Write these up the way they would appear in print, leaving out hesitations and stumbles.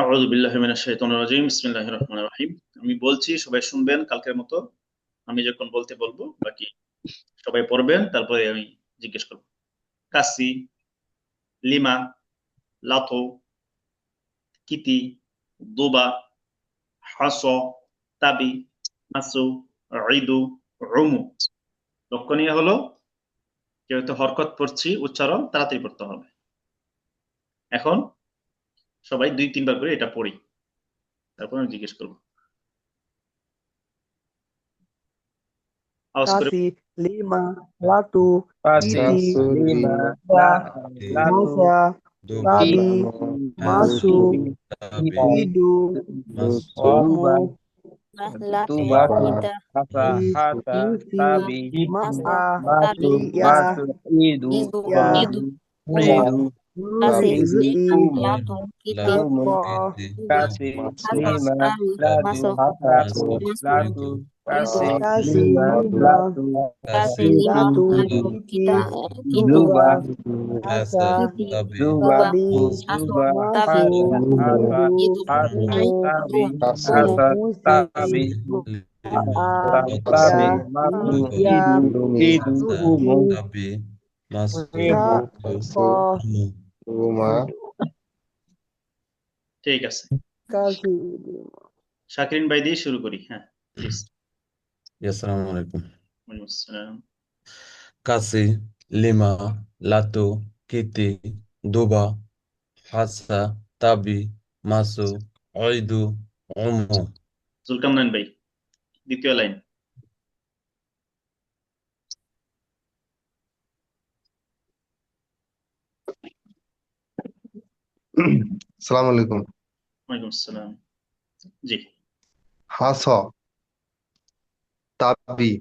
আউযু বিল্লাহি মিনাশ শাইতানির রাজিম বিসমিল্লাহির রহমানির রহিম। আমি বলছি, সবাই শুনবেন কালকের মতো। আমি যখন বলবো বাকি সবাই পড়বেন, তারপরে আমি জিজ্ঞেস করব। কাসি, লিমা, লাতো, কিতি, দুবা, হাস, তাবি, মাসু, ঈদু, উমু। লক্ষণীয় হলো যেহেতু হরকত পড়ছি, উচ্চারণ তাড়াতাড়ি পড়তে হবে। এখন সবাই 2-3 বার করে এটা পড়ি, তারপর আমি জিজ্ঞেস করব। আওয়াজ করে। Kasi, lima, latu, Pasi, iti, lima, dua, latu, masa, kiti, tabi, masu, kiti, idu, omu, omu, tuba, kita, hasa, hasa, isi, tabi, masa, masu, tabi, liya, masu, idu, idu, ya, idu, idu, kasi, idu, zuti, umu, latu, kiti, umu, soko, kasi, hasa, lima, tabi, latu, maso, latu, maso, latu, idu, kasi, kasi, lima, lima, latu, kasi, lima, latu, latu, iti, kita, kitu, duba, dua, masa, kiti, duba, duba, tabi, aso, duba, tabi, masu, hasa, hasa, idu, idu, hasa, umu, tabi, umu, hasa, musi, tabi, aa, ya, tabi, masu, ya, idu, idu, zuti, umu, ibu, sako, ঠিক আছে, kasi, শাকিরিন ভাই দিয়ে শুরু করি। হ্যাঁ, please. আসসালামু আলাইকুম। ওয়ালাইকুম আসসালাম। কাসি, লিমা, লাতু, কিতি, দুবা, হাসা, তাবি, মাসু, ঈদু, উমু। জুলকারনাইন ভাই, দ্বিতীয় লাইন। সালাম আলাইকুম। ওয়ালাইকুম আসসালাম। জি। হাস, তাবি,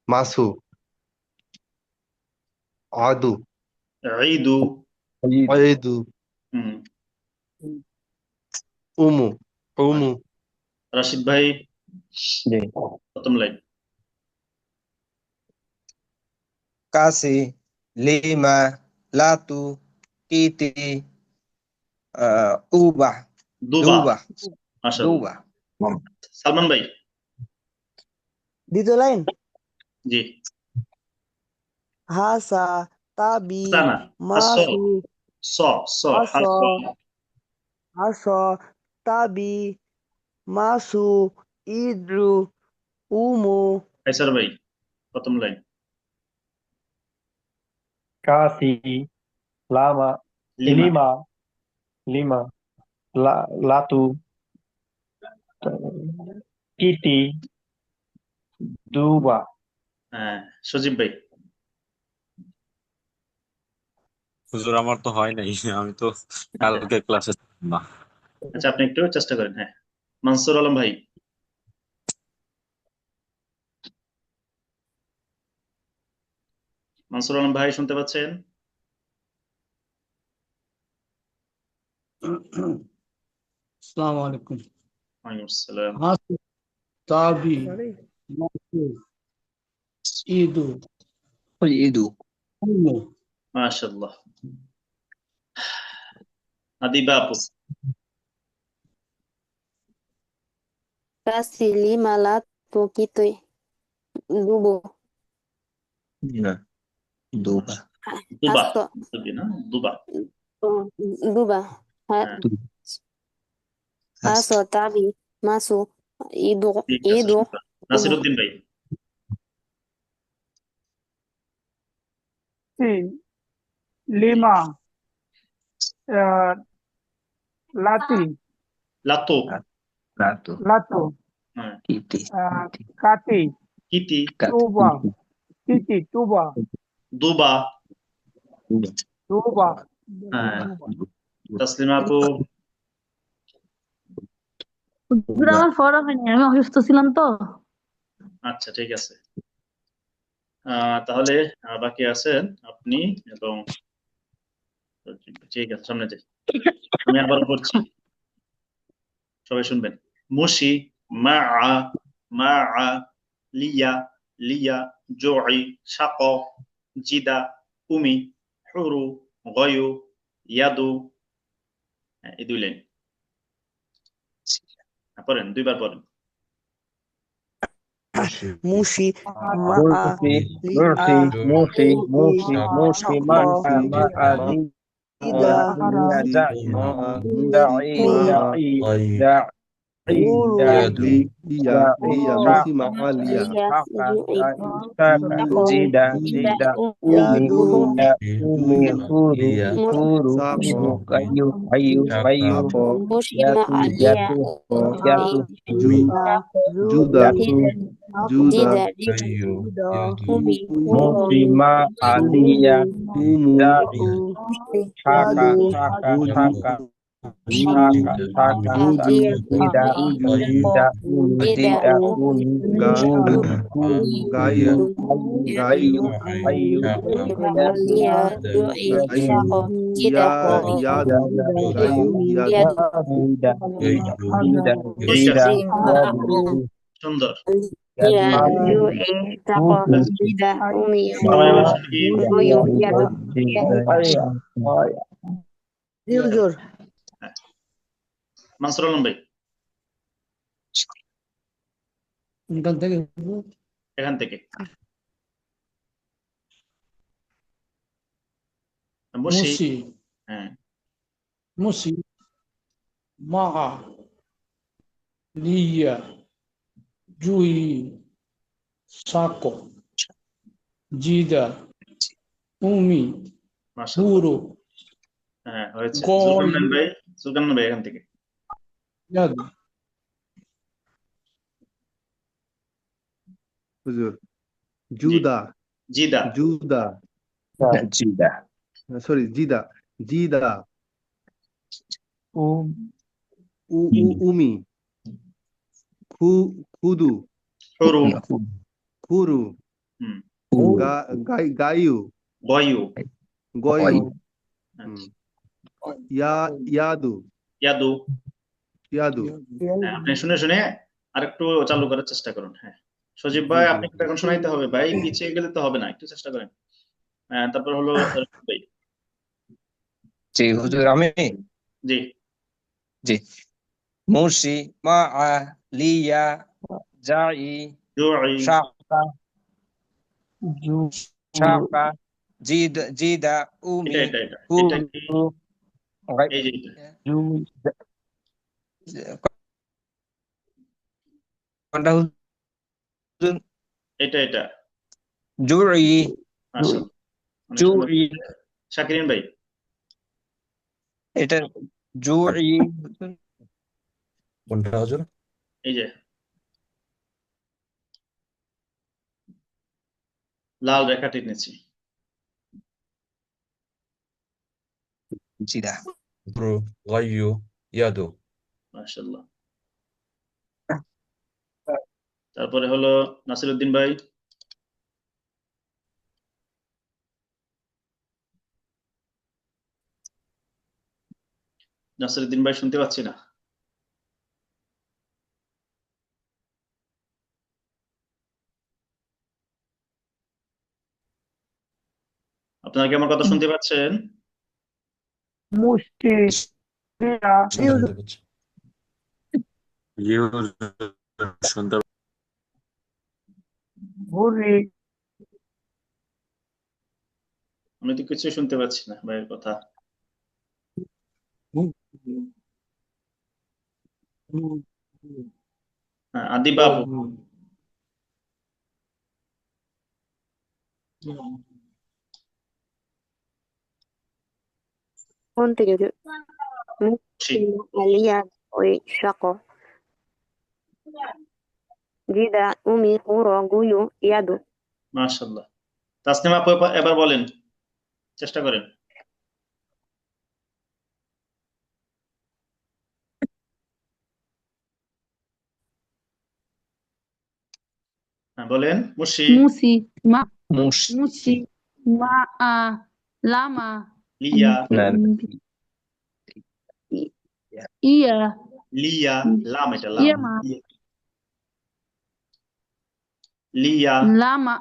মাসু, আদু, ঈদু। ঈদু, হুম। উমু, উমু, রাশিদ ভাই, জি। প্রথম line. Kasi, lima, latu, kiti, ubah, দুবা, duba, মাশাআল্লাহ। duba. সালমান ভাই। দ্বিতীয় লাইন, জি। hasa, tabi, সানা, হাস, masu, স, স, হাস। aso, aso, tabi, masu, idru, umu, Kaiser ভাই, প্রথম line. Kasi, lama, lima. lima, lima, latu, kiti, duba. হ্যাঁ, সজীব ভাই। হুজুর আমার তো হয় নাই, আমি তো কালকে ক্লাসে না। আচ্ছা, আপনি একটু চেষ্টা করেন। হ্যাঁ, মানসুর আলম ভাই। মানসুর আলম ভাই, শুনতে পাচ্ছেন? আসসালামু আলাইকুম। ওয়ালাইকুম আসসালাম। হাসু, তাবি, sorry, মাসু, ইদু, Idu, উমু। মাশাআল্লাহ। আদিবা আপু। kasi, lima, latu, kiti, dubu, ya, duba, দুবা, aso, দুবি না, দুবা। duba, হ্যাঁ, has, aso, tabi, masu, idu, ঠিক আছে, idu, শুক্রান। umu, নাসিরউদ্দিন ভাই। Lima, lati, লাতো। latu, latu, হ্যাঁ, kiti, kati, কিতি, kati, tuba, kiti, tuba, দুবা। tuba, হ্যাঁ, তাসলিমা আপু। হুজুর, আমার পড়া হয়নি, আমি অসুস্থ ছিলাম তো। আচ্ছা, ঠিক আছে। তাহলে বাকি আছেন আপনি এবং ঠিক আছে, সামনে যাই। আমি আবার পড়ছি, সবাই শুনবেন। মুশি, মা, মা, লিয়া, লিয়া, জুই, শাক, জিদা, উমি, হুরু, গয়ু, ইয়াদু, হ্যাঁ, এই 2 লাইন পড়েন, 2 বার পড়েন। মুশি মা মুরসি লিয়া মুরসি মুরসি মুশি মুরসি শাক মা জিদা লিয়া গুরু লিয়া মুসি মা লিয়া জিদা ইয়াদু umi huru huru সাকো kayu kayu kayu সাকো yatu yatu জু জুদা জুদা musima alia উমু dai shaka yadu shaka উজু shaka shaka shaka উজু jida উজু jida jida গা guru guru গায়ু গায়ু kayu গায়ু ইয়া ইয়াদু গায়ু ইয়াদু সুন্দর। Iya, জি হুজুর মানসুর আলম ভাই এখান থেকে এখান থেকে মুশি। মুসি হ্যাঁ, মুসি মা লিয়া জুই সাকো জিদা উমি মাশাআল্লাহ। হুরু হ্যাঁ, হয়েছে। গয় সুলকান ভাই এখান থেকে। ইয়াদু হুজুর জুদা জিদা জুদা jida সরি জিদা জিদা উমি খুদু হুরু খুরু হুম গায়ু গয়ু গয়ু আচ্ছা। ইয়াদু ইয়াদু। ইয়াদু হ্যাঁ, আপনি শুনে শুনে আরেকটু চালু করার চেষ্টা করুন। হ্যাঁ, সজীব ভাই আপনি কিন্তু এখন শোনাইতে হবে ভাই, পিছিয়ে গেলে তো হবে না, একটু চেষ্টা করেন। তারপর হলো ভাই। জি হুজুর আমি জি জি মুসি মা লিয়া জাই জুই shaka shaka jida umi এটা এটা এটা এটা কি huru এই যে এটা কোনটা হুজুর এটা এটা জুই মাশাআল্লাহ, অনেক সুন্দর। জুই শাকিরিন ভাই এটা জুই কোনটা হুজুর? এই যে লাল রেখা টেনেছি। জিদা ব্রু গায়ু ইয়াদু মাশাআল্লাহ। তারপরে হলো নাসিরউদ্দিন ভাই। নাসিরউদ্দিন ভাই শুনতে পাচ্ছি না। আপনারা কি আমার কথা শুনতে পাচ্ছেন? মুষ্টি লিয়া শুনতে পাচ্ছি। শুনতে ঘুরি আমি তো কিছু শুনতে পাচ্ছি না ভাইয়ের কথা। হ্যাঁ, আদিবা আপু। কোন থেকে জি আলিয়া ওই শাকো জিদা উমি হুরু গুয়ু ইয়াদু মাশাআল্লাহ। তাসনিমা আপু এবার বলেন, চেষ্টা করেন। হ্যাঁ বলেন। মুশি মুসি মা মুসি মুসি মা লামা লিয়া না ইয়া লিয়া লাম, এটা লাম। ইয়ামা লিয়া লামা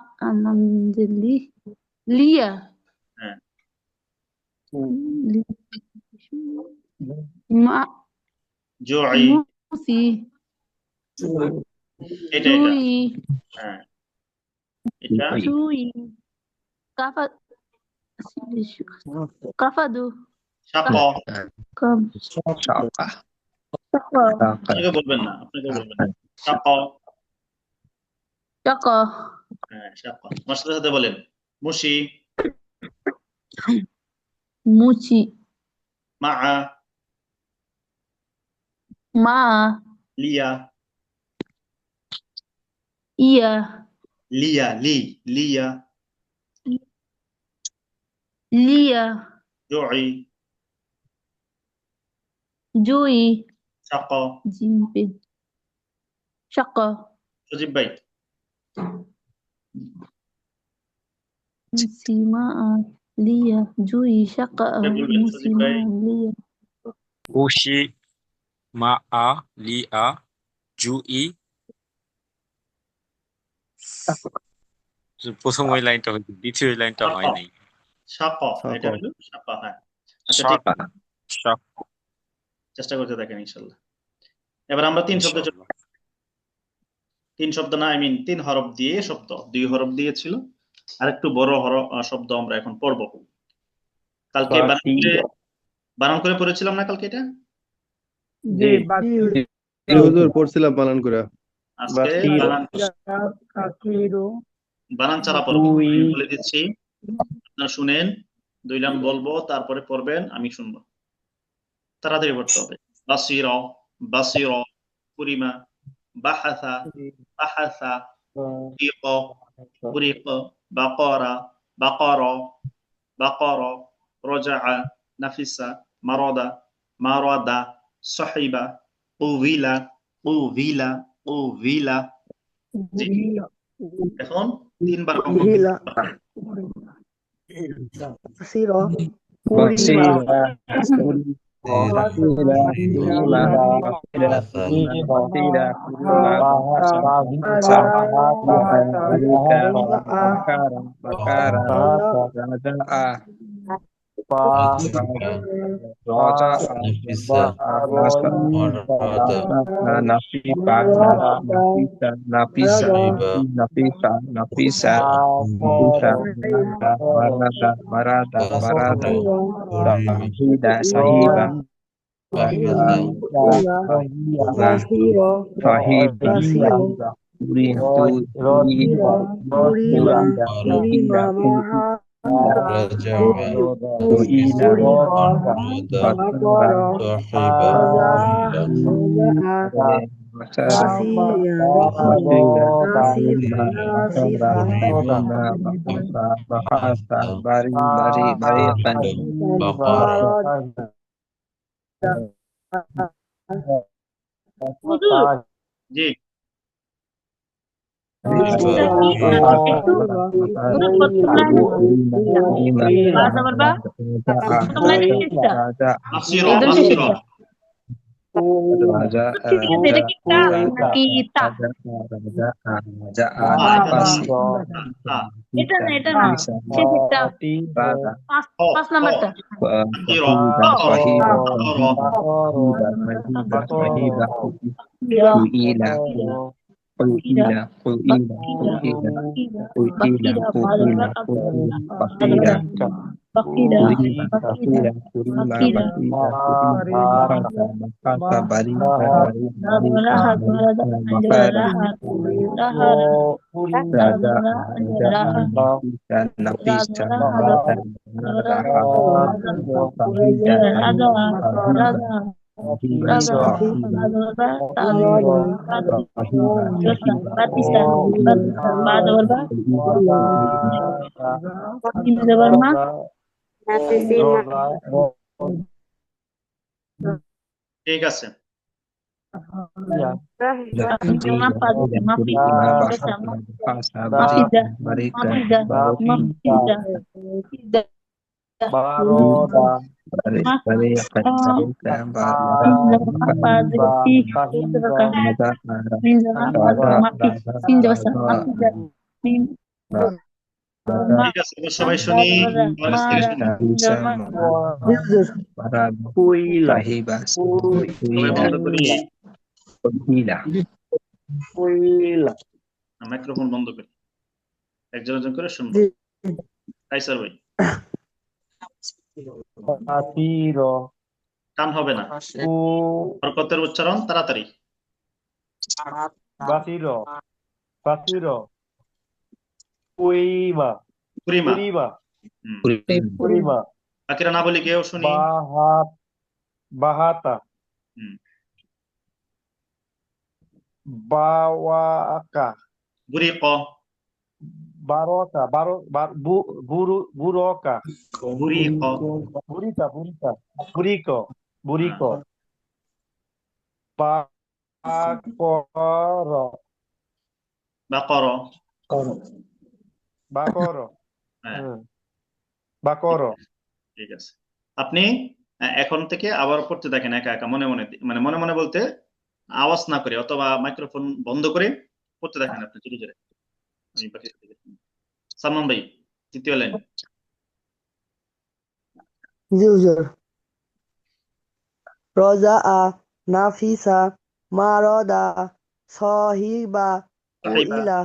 লিয়া হ্যাঁ মা জুই মুসি এটা জুই হ্যাঁ এটা জুই কাফা কাফাদু সাপ কাব Shaka. সাকা আপনাকে বলবেন না সাপ চাকা হ্যাঁ সাপ আমার সাথে সাথে বলেন মুশি মুচি মা মা লিয়া ইয়া লিয়া লিয়া লিয়া জুই জুই সাপ জিম্পি চাকা সজীব ভাই মুসিমা লিয়া জুই চাকা বলবেন সজীব মুসিমা ভাই লিয়া উশি মা আ লি আ জুই প্রথম ওই লাইনটা হয়েছে, দ্বিতীয় ওই লাইনটা হয় নাই। সাপ সাপ। এটা হলো সাপ হ্যাঁ আচ্ছা ঠিক Shaka. চেষ্টা করতে দেখেন ইনশাল্লাহ। এবার আমরা তিন শব্দ চলে তিন শব্দ না তিন হরফ দিয়ে শব্দ, 2 হরফ দিয়েছিল আর একটু বড় শব্দ আমরা এখন পড়ব। কালকে বানান করে পড়েছিলাম না কালকে এটা? জি হুজুর পড়ছিলাম বানান করে। আজকে বানান ছাড়া পড়বো। আমি বলে দিচ্ছি, আপনারা শুনেন, 2 লাইন বলবো, তারপরে পড়বেন, আমি শুনবো। তাড়াতাড়ি পড়তে হবে। বাসিরা বাসিরা, কুরিমা, বাহাসা বাহাসা, কুরিকা কুরিকা, বাকারা বাকারা বাকারা, রাজাআ নাফিসা, মারাদা মারাদা, সাহিবা কুবিলা কুবিলা কুবিলা। জি এখন 3 বার Gila. Siro. Kurima. জি পাঁচ নাম্বারটা ঠিক আছে। ঠিক আছে, এবার সবাই শুনি আমার কাছ থেকে শুনি। জি হুজুর কুইলা সবাই বন্ধ করি, কুইলা মাইক্রোফোন বন্ধ করি, একজন একজন করে শুনবো। জি কাইসার ভাই, বাসিরা টান হবে না, বরকতের উচ্চারণ তাড়াতাড়ি। বাসিরা বাসিরা কুইবা কুরিমা, কুরিবা হুম, কুরিবা বাকিরা না বলি কেউ শুনি। বাহাত বাহাতা হুম, বাওয়াকা বুরিক, বারোকা বুরোকা বুরিক, বুরিকা বুরিকো বুরিকো বাকর বাকর, বাকর হ্যাঁ বাকর ঠিক আছে। আপনি এখন থেকে আবার পড়তে থাকেন একা একা, মনে মনে, মানে মনে মনে বলতে আওয়াজ না করে অথবা মাইক্রোফোন বন্ধ করে পড়তে থাকেন আপনি ধীরে ধীরে। আমি বাকি সাথে সালমান ভাই, তৃতীয় লাইন। জি হুজুর রজা নাফিসা মারদা সহিবা সাহিবা, কুইলা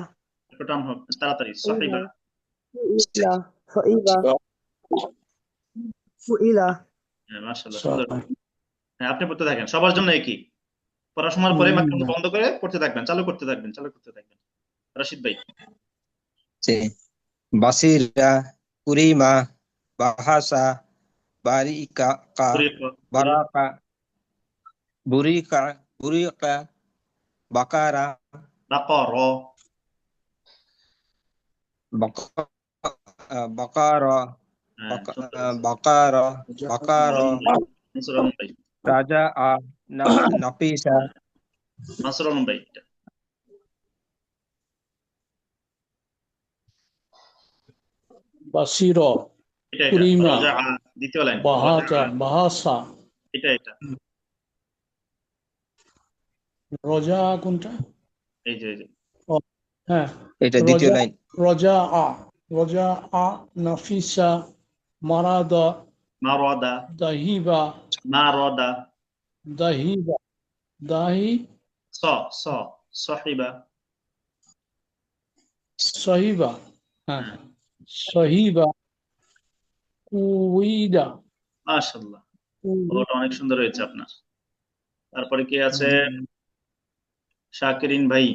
একটু টান হোক তাড়াতাড়ি, সাহিবা, কুইলা সহিবা কুইলা হ্যাঁ মাশাআল্লাহ সুন্দর। হ্যাঁ আপনি পড়তে থাকেন, সবার জন্য একই, পড়াশোনার পরে মাইক্রোফোন বন্ধ করে পড়তে থাকবেন, চালু করতে থাকবেন। রশিদ ভাই, বাসিরা কুরিমা বাহাসা বারিকা বুরিক, বারাকা বুরিকা বাকারা বাকর, বাকারা হ্যাঁ সুন্দর। বাকারা মানসুর আলম ভাই, রাজা নাফিসা মানসুর আলম ভাই, বাসিরা এটা কুরিমা রাজা, দ্বিতীয় লাইন, বাহাতা বাহাসা এটা রজা কোনটা এই যে হ্যাঁ এটা দ্বিতীয় লাইন। রজা নাফিসা মারাদা মারদা, দাহিবা দাহি সাহিবা, সহিবা হ্যাঁ সহিবা কুইদা মাশাআল্লাহ, ওটা অনেক সুন্দর হয়েছে আপনার। তারপরে কে আছে? শাকিরিন ভাই,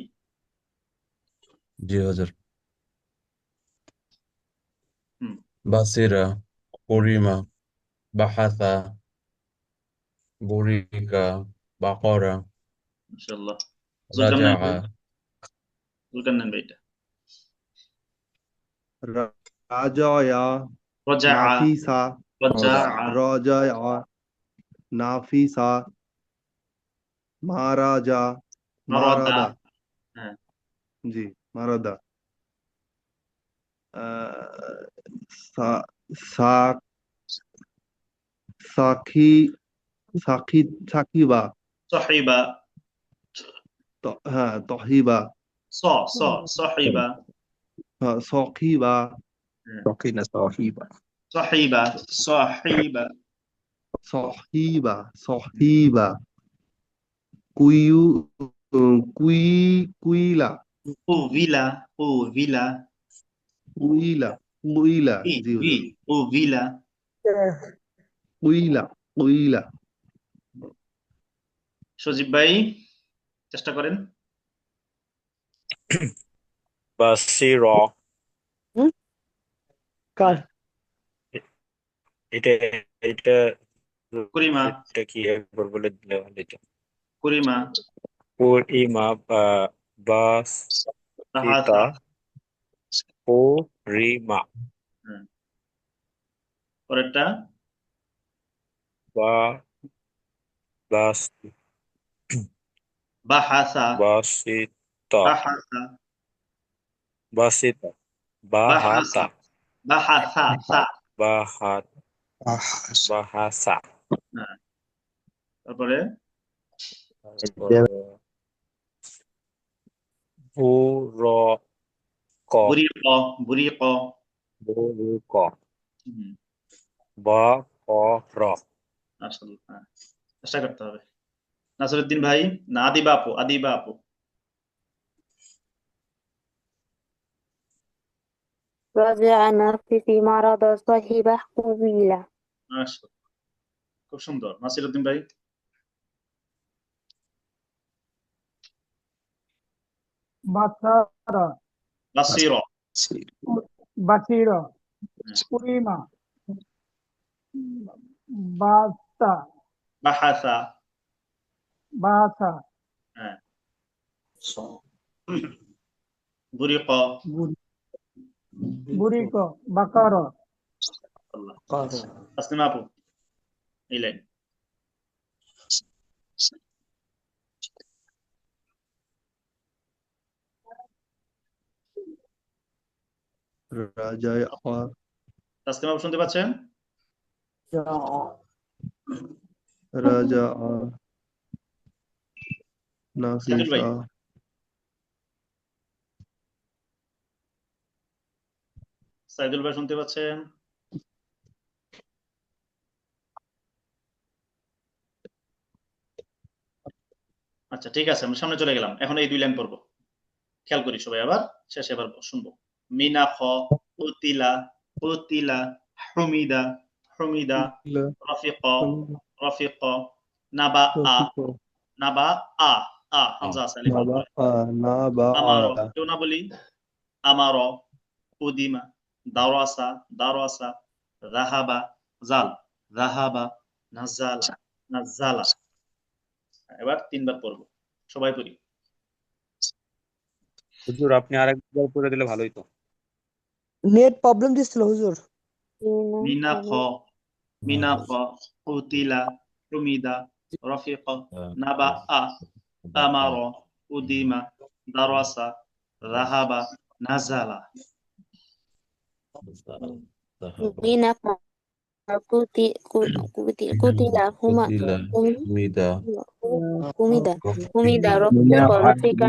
জি হুজুর। হুম, বাসিরা কুরিমা বাহাসা বুরিকা বাকরা মাশাআল্লাহ। রাজা জুলকারনাইন ভাই, এটা রাজায়া রজা, নাফিসা রজায়া নাফিসা মারাজা মারাদা হ্যাঁ জি মারাদা সাকি সাকিবা সাহিবা, হ্যাঁ তহিবা সাহিবা, সখিবা সাহিবা, সহিবা কুইলা উভিলা, জি হুজুর উভিলা। কুইলা সজীব ভাই চেষ্টা করেন। বাসিরা কার এটা এটা কুরিমা, এটা কি একবার বলে দিলে ভালো হতো। কুরিমা, কুরিমা বাহাসা, কুরিমা পরেরটা বাস বাহাসা, বাসিতা বাহাসা, বাসিতা বাহাতা বাহাসা, বাহাসা তারপরে বুরক বুরিক, বুরুক হুম, বকর আসলে হ্যাঁ, চেষ্টা করতে হবে। নাসিরুদ্দিন ভাই, না আদিবা আপু, আদিবা আপু। رجع نفسي مرض صاحبه قبيلة মাশাআল্লাহ, খুব সুন্দর। নাসিরুদ্দিন ভাই, বাসারা বাসিরা, বাসিরা উরিমা বাস্তা বাহাসা, বাসা হ্যাঁ, বুরিকা, বুরিক বাকার আল্লাহ। তাসলিমা আপু, এই লাইন। রাজা তাসলিমা আপু শুনতে পাচ্ছেন? রাজা সাইদুল ভাই, নাফিসা সাইদুল ভাই শুনতে পাচ্ছেন? আচ্ছা ঠিক আছে, আমরা সামনে চলে গেলাম। এখন এই 2 লাইন পড়বো, খেয়াল করি সবাই। আবার শেষে এবার শুনবো। মিনা খ, উতিলা, উতিলা, হুমিদা, হুমিদা, রফিক, রফিক, নাবা আ, নাবা আ, আ হামজা আছে, আলিফ নাবা নাবা আমারো, কেউ না বলি আমারো, উদিমা, দারাসা, দারাসা, রাহাবা, জাল, রাহাবা, নাজালা, নাজালা। এবার 3 বার পড়বো, সবাই পড়ি। হুজুর আপনি আরেকবার করে দিলে ভালোই তো। নেট প্রবলেম দিচ্ছিল হুজুর। মিনা খ, মিনা খ, উতিলা, হুমিদা, রফিক, নাবা আ, আমারো, উদিমা, দারাসা, রাহাবা, নাজালা। من قتل هما قتل حميدة كمدا كمدا Mina رفيق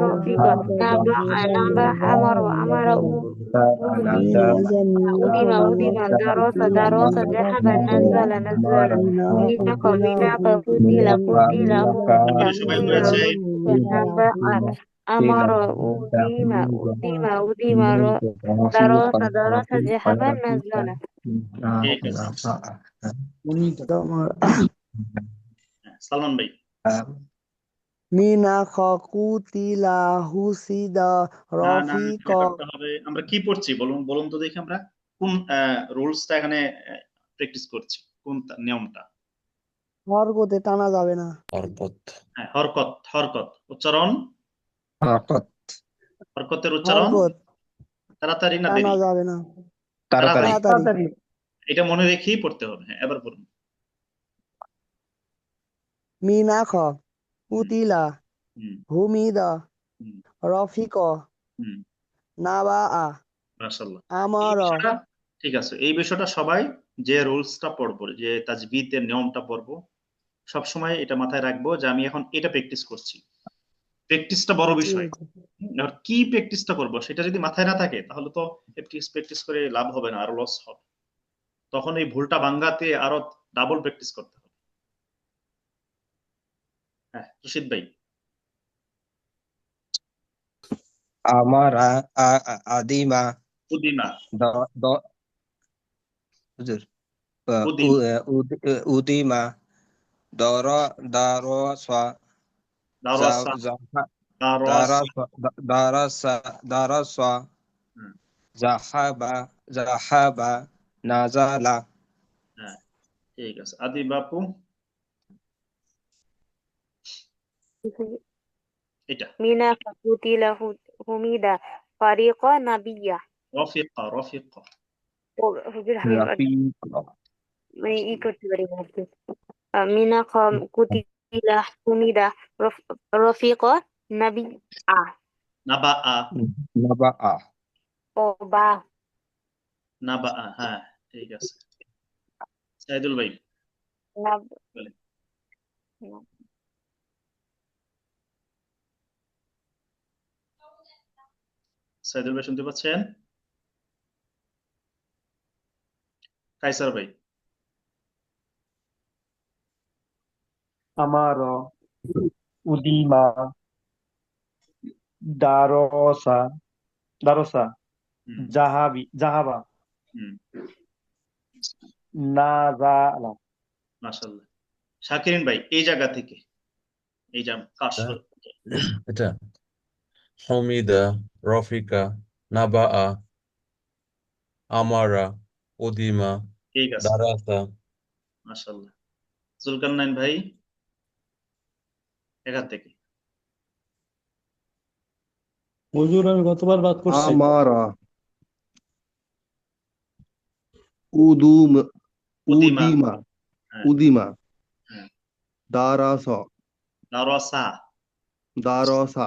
رفيق نبأ نبأ أمر أمر أديم كمدا درس درس ذهبا نزل نزل نزل من كمدا رفيق رفيق সবাই পড়েছে? ঠিক আছে, সালমান ভাই। মিনা কুতিলা হুসিদা না না, রফিক এটা করতে হবে। আমরা কি পড়ছি বলুন, বলুন তো দেখি। আমরা কোন রুলসটা এখানে প্র্যাকটিস করছি, কোন নিয়মটা? হরকতে টানা যাবে না। হরকত হ্যাঁ, হরকত হরকত উচ্চারণ, হরকত হরকতের উচ্চারণ হরকত তাড়াতাড়ি না টানা দেরি? যাবে না। তাড়াতাড়ি তাড়াতাড়ি। তাড়াতাড়ি। তাড়াতাড়ি। এটা মনে রেখেই পড়তে হবে। হ্যাঁ, এবার বলুন। মিনাখ হুম, কুতিলা হুম, হুমিদা হুম, রফিক হুম, নাবা মাশাআল্লাহ। এই আমার বিষয়টা ঠিক আছে। এই বিষয়টা সবাই যে রুলসটা পড়বো, যে তাজবিদের নিয়মটা পড়বো, সব সময় এটা মাথায় রাখবো যে আমি এখন এটা প্র্যাকটিস করছি। প্র্যাকটিসটা বড় ঠিক বিষয়। আছে। আর কি প্র্যাকটিসটা করবো সেটা যদি মাথায় না থাকে তাহলে তো প্র্যাকটিস করে লাভ হবে না, আরো লস হবে। তখন এই ভুলটা ভাঙাতে আরো ডাবল প্র্যাকটিস করতে হবে। হ্যাঁ, রশিদ ভাই। আমারা আদিমা উদিমা দ দ হুজুর উদিম উদিমা দর দারসা দারসা দারসা দারসা হুম, জাহাবা নাজালা হ্যাঁ, ঠিক আছে। আদি বাপু এটা মিনাখ কুতিলা হুমিদা ফারিকা নাবিয়া। রফিকা রফিকা ও হুজুর আমি রাফিক মানে করতে পারি না আর কি। মিনাখ কুতিলা হুমিদা রফিকা নাবিয়া। নাবা নাবা ও বা নাবা হ্যাঁ, ঠিক আছে। সাইদুল ভাই নাব বলেন। সাইদুল ভাই শুনতে পাচ্ছেন? কাইসার ভাই আমার উদিমা দারসা দারসা হুম, জাহাবা হুম, নাজালা। মাশাআল্লাহ। শাকিরিন ভাই এই জায়গা থেকে এই যে কাশ এটা হমিদা রফিকা নাবা আমারা উদিমা ঠিক আছে, দারাসা মাশাআল্লাহ। জুলকারনাইন ভাই এখান থেকে হুজুর আমি গতবার বাদ করছি। আমারা উদুম উদিমা উদিমা হ্যাঁ, উদিমা হ্যাঁ, দারাসা দারসা। দারসা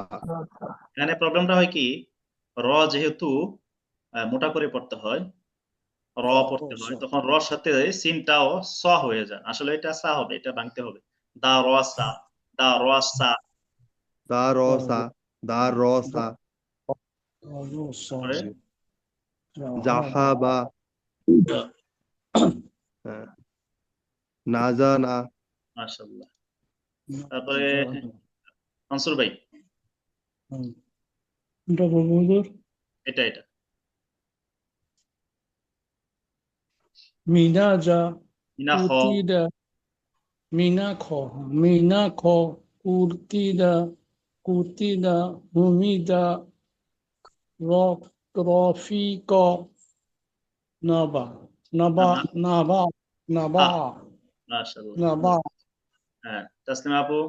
এখানে প্রবলেমটা হয় কি, র যেহেতু মোটা করে পড়তে হয়, র পড়তে হয়, তখন র সাথে সিনটাও স হয়ে যায়। আসলে এটা সা হবে, এটা ভাঙতে হবে। দা রসা দা রসা দারসা দারসা করে জাহাবা হ্যাঁ, নাজানা মাশাআল্লাহ। তারপরে আনসুর ভাই কোনটা বলবো হুজুর? এটা এটা মিনাজা মিনাখ কুতিদা মিনাখ কুতিদা হুমিদা রফিক নাবা নাবা নাবা নাবা মাশাআল্লাহ। নাবা হ্যাঁ, তাসলিমা আপু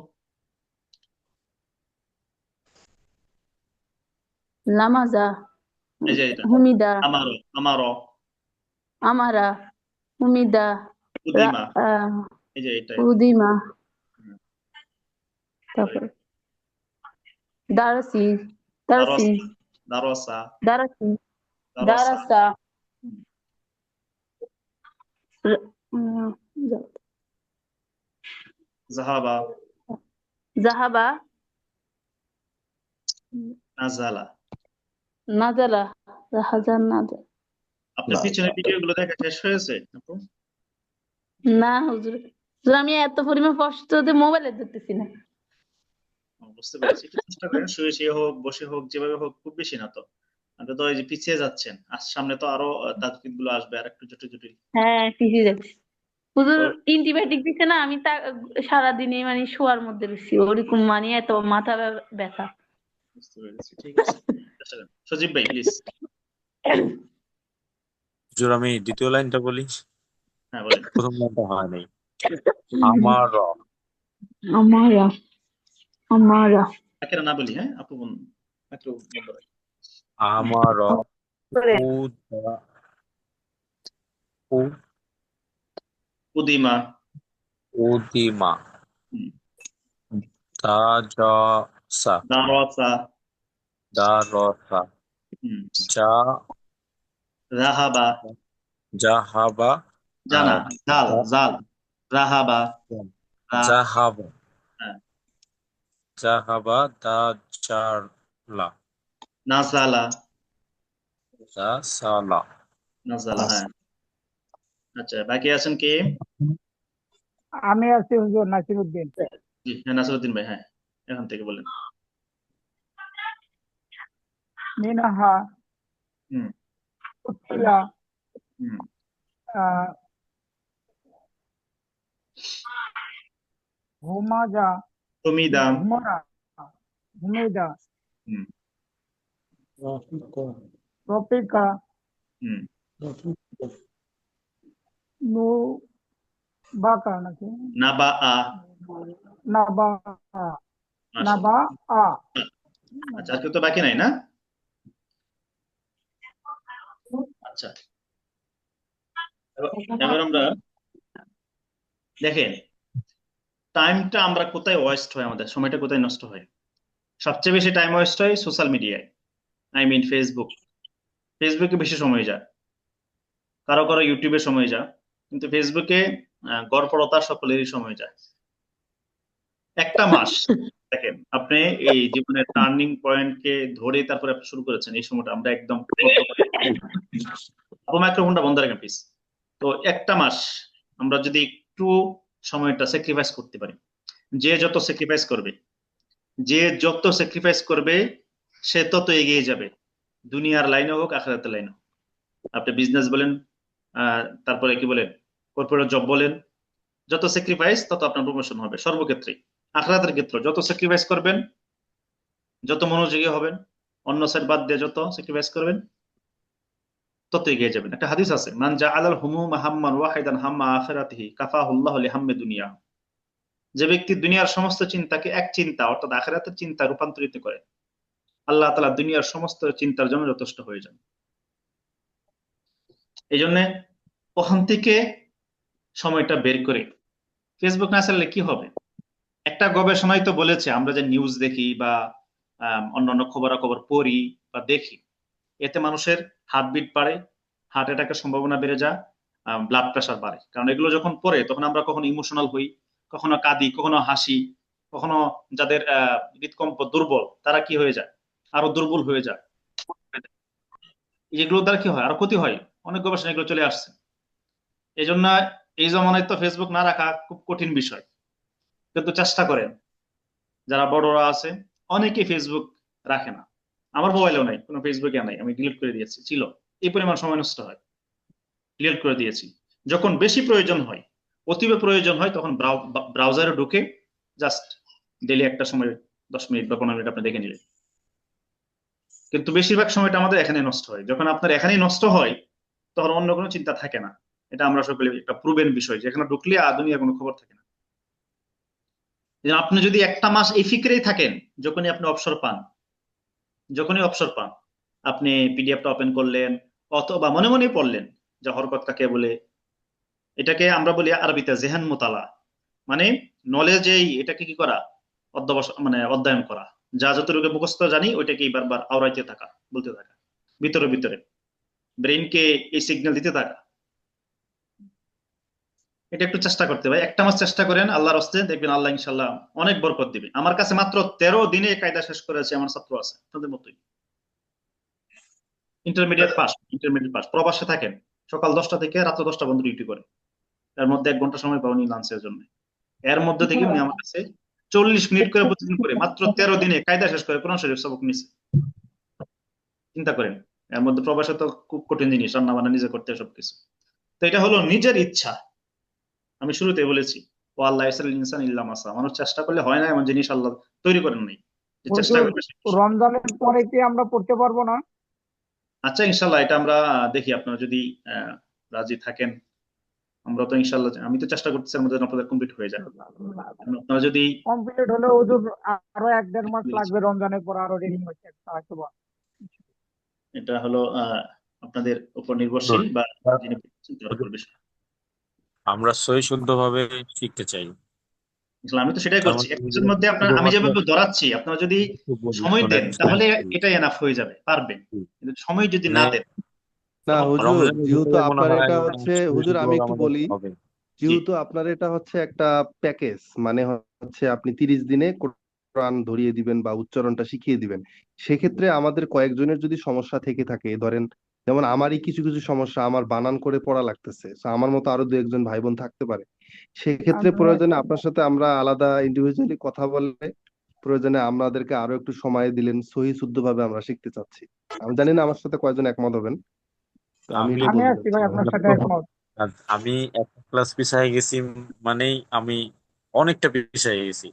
লামাজা এই যে এটা হুমিদা আমারও আমারও আমারা হুমিদা উদিমা এই যে এটা উদিমা হুম, তারপর দারসি দারসি দারসা দারসি দারসা দারাসা জাহাবা জাহাবা নাজালা। নাজালা হাজার নাজালা। আপনার পিছনের ভিডিওগুলো দেখা শেষ হয়েছে আপু? না হুজুর হুজুর, আমি এত পরিমাণ কষ্ট মোবাইলে ধরতেছি না। বুঝতে পেরেছি। একটু চেষ্টা করেন, শুয়ে শুয়ে হোক বসে হোক যেভাবে হোক, খুব বেশি না তো। আপনি তো এই যে পিছিয়ে যাচ্ছেন, আর সামনে তো আরো তাজবিদ গুলো আসবে আর একটু জটিল জটিল। হ্যাঁ পিছিয়ে যাচ্ছি হুজুর। তো অ্যান্টিবায়োটিক দিচ্ছে না, আমি তা সারাদিনে মানে শোয়ার মধ্যে রয়েছি, ওরকম মানে এত মাথা ব্যথা। বুঝতে পেরেছি, ঠিক আছে। চেষ্টা করেন। সজীব ভাই প্লিজ। হুজুর আমি দ্বিতীয় লাইনটা বলি, হ্যাঁ বলেন। প্রথম লাইনটা হয় নাই। আমারা আমারা আমারা বাকিরা না বলি, হ্যাঁ আপু বোন একটু বন্ধ রাখি। আমারা করে উদা উদিমা, উদিমা হুম, দারাসা দারাসা, দারসা হুম, জা রাহাবা, জাহাবা জানা, জাল জাল, রাহাবা, রা, জাহাবা হ্যাঁ, জাহাবা দাজালা নাজালা, দাসালা নাজালা, হ্যাঁ। আচ্ছা বাকি আছেন কে? আমি আছি হুজুর নাসিরউদ্দিন। জি হ্যাঁ, নাসিরউদ্দিন ভাই, হ্যাঁ এখান থেকে বলেন। মিনহা হুম, উৎকিলা হুম, আহ, হুমাজা তুমিদা, হুমরা হুমেদা হুম, রাফিকা রফিকা হুম, রাফিকা নু বাকা নাকি নাবা আ, নাবা মাশাআল্লাহ। নাবা আ আচ্ছা আর কেউ তো বাকি নাই না? আচ্ছা এবার আমরা দেখেন টাইমটা আমরা কোথায় ওয়েস্ট হয়, আমাদের সময়টা কোথায় নষ্ট হয়। সবচেয়ে বেশি টাইম ওয়েস্ট হয় সোশ্যাল মিডিয়ায়, আই মিন ফেসবুকে বেশি সময় যায়, কারো কারো ইউটিউবে সময় যায়, কিন্তু ফেসবুকে গড়পড়তা সকলেরই সময় যায়। একটা মাস দেখেন আপনি এই জীবনের টার্নিং পয়েন্টকে ধরে তারপরে আপনি শুরু করেছেন, এই সময়টা আমরা একদম মাইক্রোফোনটা বন্ধ রাখেন প্লিজ। তো একটা মাস আমরা যদি একটু সময়টা স্যাক্রিফাইস করতে পারি, যে যত স্যাক্রিফাইস করবে সে তত এগিয়ে যাবে, দুনিয়ার লাইনে হোক আখিরাতের লাইনে হোক। আপনি বিজনেস বলেন, তারপরে কি বলেন কর্পোরেট জব বলেন, যত স্যাক্রিফাইস তত আপনার প্রমোশন হবে সর্বক্ষেত্রে। আখিরাতের ক্ষেত্রে যত স্যাক্রিফাইস করবেন, যত মনোযোগী হবেন, অন্য সাইড বাদ দিয়ে যত স্যাক্রিফাইস করবেন তত এগিয়ে যাবেন। একটা হাদিস আছে, মান জাআলাল হুমুমা হাম্মান ওয়াহিদান হাম্মা আখিরাতিহি কাফাহুল্লাহু লিহাম্মি দুনিয়া। যে ব্যক্তি দুনিয়ার সমস্ত চিন্তাকে এক চিন্তা অর্থাৎ আখিরাতের চিন্তা রূপান্তরিত করে, আল্লাহ তাআলা দুনিয়ার সমস্ত চিন্তার জন্য যথেষ্ট হয়ে যান। এই জন্য ওখান থেকে সময়টা বের করে ফেসবুক না চালালে কি হবে। একটা গবেষণায় তো বলেছে, আমরা যে নিউজ দেখি বা অন্যান্য খবরাখবর পড়ি বা দেখি, এতে মানুষের হার্টবিট বাড়ে, হার্ট অ্যাটাকের সম্ভাবনা বেড়ে যায়, ব্লাড প্রেশার বাড়ে। কারণ এগুলো যখন পড়ে তখন আমরা কখনো ইমোশনাল হই, কখনো কাঁদি, কখনো হাসি, কখনো যাদের হৃদকম্প দুর্বল তারা কি হয়ে যায়, আরো দুর্বল হয়ে যায়। এগুলো দ্বারা কি হয়, আরো ক্ষতি হয়। অনেক গবেষণা এগুলো চলে আসছে। এই জন্য এই জমানায় তো ফেসবুক না রাখা খুব কঠিন বিষয়, কিন্তু চেষ্টা করেন। যারা বড়রা আছে অনেকে ফেসবুক রাখে না, আমার মোবাইলেও নাই, কোনো ফেসবুকে নাই, আমি ডিলিট করে দিয়েছি। ছিল এই পরিমাণ সময় নষ্ট হয়, ডিলিট করে দিয়েছি। যখন বেশি প্রয়োজন হয়, অতীব প্রয়োজন হয়, তখন ব্রাউজারে ঢুকে জাস্ট ডেলি একটা সময় 10 মিনিট বা 15 মিনিট আপনি দেখে নিলেন। কিন্তু বেশিরভাগ সময়টা আমাদের এখানে নষ্ট হয়। যখন আপনার এখানেই নষ্ট হয় তখন অন্য কোনো চিন্তা থাকে না। এটা আমরা সকলে একটা প্রুভেন বিষয়, যেখানে ঢুকলে দুনিয়ার কোনো খবর থাকে না। আপনি যদি একটা মাস এই ফিক্রেই থাকেন, যখনই অবসর পান আপনি পিডিএফটা ওপেন করলেন অথবা মনে মনে পড়লেন যে হরকত কাকে বলে। এটাকে আমরা বলি আরবিতে জেহান মুতালা, মানে নলেজেই এটাকে কি করা, অধ্যয়ন করা। যা যতটুকু মুখস্থ জানি ওইটাকে বারবার আওড়াইতে থাকা, বলতে থাকা, ভিতরে ভিতরে ব্রেইনকে এই সিগন্যাল দিতে থাকা। এটা একটু চেষ্টা করতে ভাই, একটা মাস চেষ্টা করেন আল্লাহর হস্তে, দেখবেন আল্লাহ ইনশাল্লাহ অনেক বরকত দিবে। আমার কাছে মাত্র 13 দিনে কায়দা শেষ করেছে আমার ছাত্র আছে, আপনাদের মতোই ইন্টারমিডিয়েট পাস, প্রবাসে থাকেন, সকাল 10টা থেকে রাত্র 10টা পর্যন্ত ডিউটি করে, এর মধ্যে 1 ঘন্টা সময় পাওনি লাঞ্চের জন্য। এর মধ্যে থেকে উনি আমার কাছে 40 মিনিট করে প্রতিদিন করে মাত্র 13 দিনে কায়দা শেষ করে কোরআন শরীফ সবক নিছে। চিন্তা করেন, এর মধ্যে প্রবাসে তো খুব কঠিন জিনিস, রান্না বান্না নিজে করতে হয় সবকিছু। তো এটা হলো নিজের ইচ্ছা। আমি শুরুতে বলেছি ও আল্লাহ ইসরাইল ইনসান ইল্লা মাসা, মানুষ চেষ্টা করলে হয় না এমন জিনিস আল্লাহ তৈরি করেন নাই, যে চেষ্টা হুজুর, করবে। রমজানের পরে কি আমরা পড়তে পারবো না? আচ্ছা ইনশাল্লাহ এটা আমরা দেখি, আপনারা যদি রাজি থাকেন আমরা তো ইনশাল্লাহ, আমি তো চেষ্টা করতেছি আমাদের যেন আপনাদের কমপ্লিট হয়ে যায়। কারণ আপনারা যদি কমপ্লিট হলে হুজুর আরো 1-1.5 মাস লাগবে, রমজানের পর আরো রেডি হচ্ছে হয়তো বা। এটা হলো আপনাদের উপর নির্ভরশীল বা যিনি তার উপর বিষয়। আমরা সহি শুদ্ধভাবে শিখতে চাই। আসলে আমি তো সেটাই তার করছি, মধ্যে এক মাসের মধ্যে আপনার আমি যেভাবে ধরাচ্ছি আপনারা যদি সময় দেন তাহলে এটাই এনাফ হয়ে যাবে, পারবেন। কিন্তু সময় যদি না দেন না তখন হুজুর, রমজানের যেহেতু ভিতরে মনে আপনার হয় এটা হচ্ছে, হুজুর আমি একটু আমাদের বলি, হবে। যেহেতু আপনার এটা হচ্ছে একটা প্যাকেজ, মানে হচ্ছে আপনি 30 দিনে কোরআন ধরিয়ে দিবেন বা উচ্চারণটা শিখিয়ে দিবেন। সেক্ষেত্রে আমাদের কয়েকজনের যদি সমস্যা থেকে থাকে, ধরেন যেমন আমারই কিছু কিছু সমস্যা, আমার বানান করে পড়া লাগতেছে, তো আমার মতো আরো 2-1 ভাই বোন থাকতে পারে। সেক্ষেত্রে প্রয়োজনে আপনার সাথে আমরা আলাদা ইন্ডিভিজুয়ালি কথা বললে, প্রয়োজনে আমাদেরকে আরো একটু সময় দিলেন, সহি শুদ্ধভাবে আমরা শিখতে চাচ্ছি। আমি জানি না আমার সাথে কয়জন একমত হবেন, তো আমি এটা আমি বলতে আছি ভাই চাচ্ছিলাম। আপনার সাথে একমত। আর আমি একটা ক্লাস পিছায় গেছি, মানেই আমি অনেকটা পিছায় গেছি।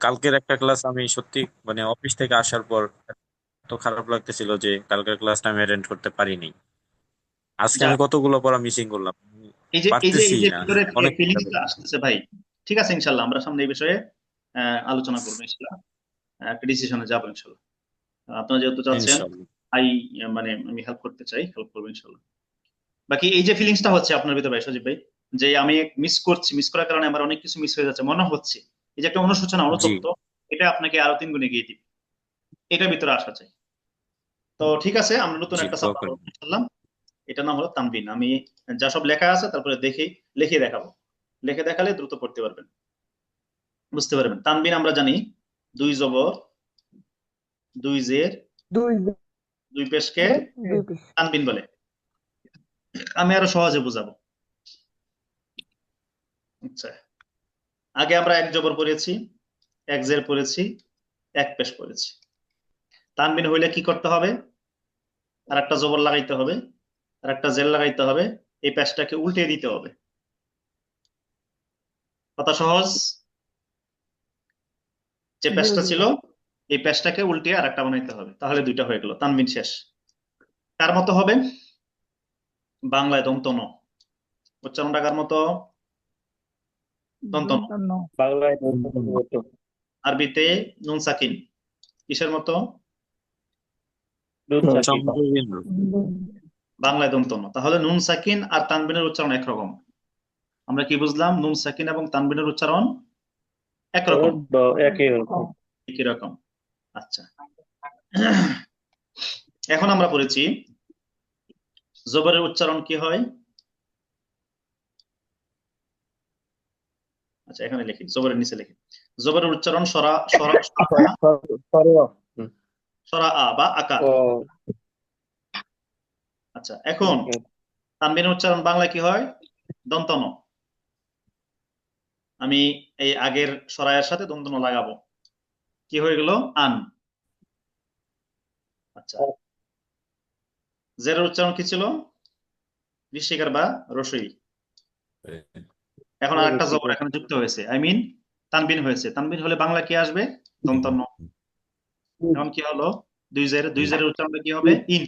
কালকের একটা ক্লাস আমি সত্যি মানে অফিস থেকে আসার পর এত খারাপ লাগতেছিল যে কালকের ক্লাসটা আমি অ্যাটেন্ড করতে পারিনি। আজকে আমি যাক, কতগুলো পড়া মিসিং করলাম, পারতেছি এই যে না, ভিতরে অনেক ফিলিংসটা আসতেছে ভাই, ঠিক আছে ইনশাল্লাহ আমরা সামনে এই বিষয়ে আলোচনা করবো ইনশাল্লাহ, একটা ডিসিশনে যাবো ইনশাল্লাহ। আপনারা যেহেতু চাচ্ছেন ইনশাল্লাহ। মানে আমি হেল্প করতে চাই, হেল্প করবো ইনশাল্লাহ। বাকি এই যে ফিলিংসটা হচ্ছে আপনার ভিতরে ভাই সজীব ভাই, যে আমি মিস করার কারণে আমার অনেক কিছু মিস হয়ে যাচ্ছে মনে হচ্ছে, এই যে একটা অনুশোচনা জি অনুতপ্ত, এটা আপনাকে আরো 3 গুণ এগিয়ে দিবে, এটার ভিতরে আসা চাই। তো ঠিক আছে, আমরা নতুন জি, একটা দোয়া সাবজেক্ট করি। ইনশাল্লাহ। এটা নাম হলো তানবিন। আমি যা সব লেখা আছে তারপরে লিখে দেখাবো, লিখে দেখালে দ্রুত পড়তে পারবেন, বুঝতে পারবেন। তানবিন আমরা জানি 2 জবর 2 জের দুই 2 পেশকে দুই পিস। তানবিন বলে। আমি আরো সহজে বুঝাবো। আচ্ছা, আগে আমরা 1 জবর পড়েছি, 1 জের পড়েছি, 1 পেশ পড়েছি। তানবিন হইলে কি করতে হবে? আর একটা জবর লাগাইতে হবে, আর একটা জের লাগাইতে হবে, এই পেশটাকে উল্টে দিতে হবে। কথা সহজ। যে জি পেশটা হুজুর। ছিল এই পেশটাকে উল্টে আর একটা বানাইতে হবে, তাহলে 2টা হয়ে গেল, তানবিন শেষ। কার মতো হবে? বাংলায় দন্ত ন, উচ্চারণটা কার মতো? দন্ত ন। বাংলায় আরবিতে নুন সাকিন, কিসের মতো? নুন সাকিন। চন্দ্রবিন্দু। বাংলায় দন্ত ন। তাহলে নুন সাকিন আর তানবিনের উচ্চারণ একরকম। আমরা কি বুঝলাম? নুন সাকিন এবং তানবিনের উচ্চারণ একরকম, একই রকম। একই রকম। আচ্ছা, এখন আমরা পড়েছি জবরের উচ্চারণ কি হয়। আচ্ছা, এখানে লিখি, জবরের নিচে লিখি। জবরের উচ্চারণ সরা সরা সরা আ বা আকার। আচ্ছা, এখন তানবিনের উচ্চারণ বাংলায় কি হয়? দন্ত ন। আমি এই আগের সরায়ের সাথে দন্ত ন লাগাবো, কি হয়ে গেল? আন। আচ্ছা, জেরের উচ্চারণ কি ছিল? ঋষিকার বা রসই। এখন আর একটা জবর এখানে যুক্ত হয়েছে, আই মিন তানবিন হয়েছে। তানবিন হলে বাংলা কি আসবে? দন্ত ন। এখন কি হলো? 2 জেরের উচ্চারণটা কি হবে? ইন।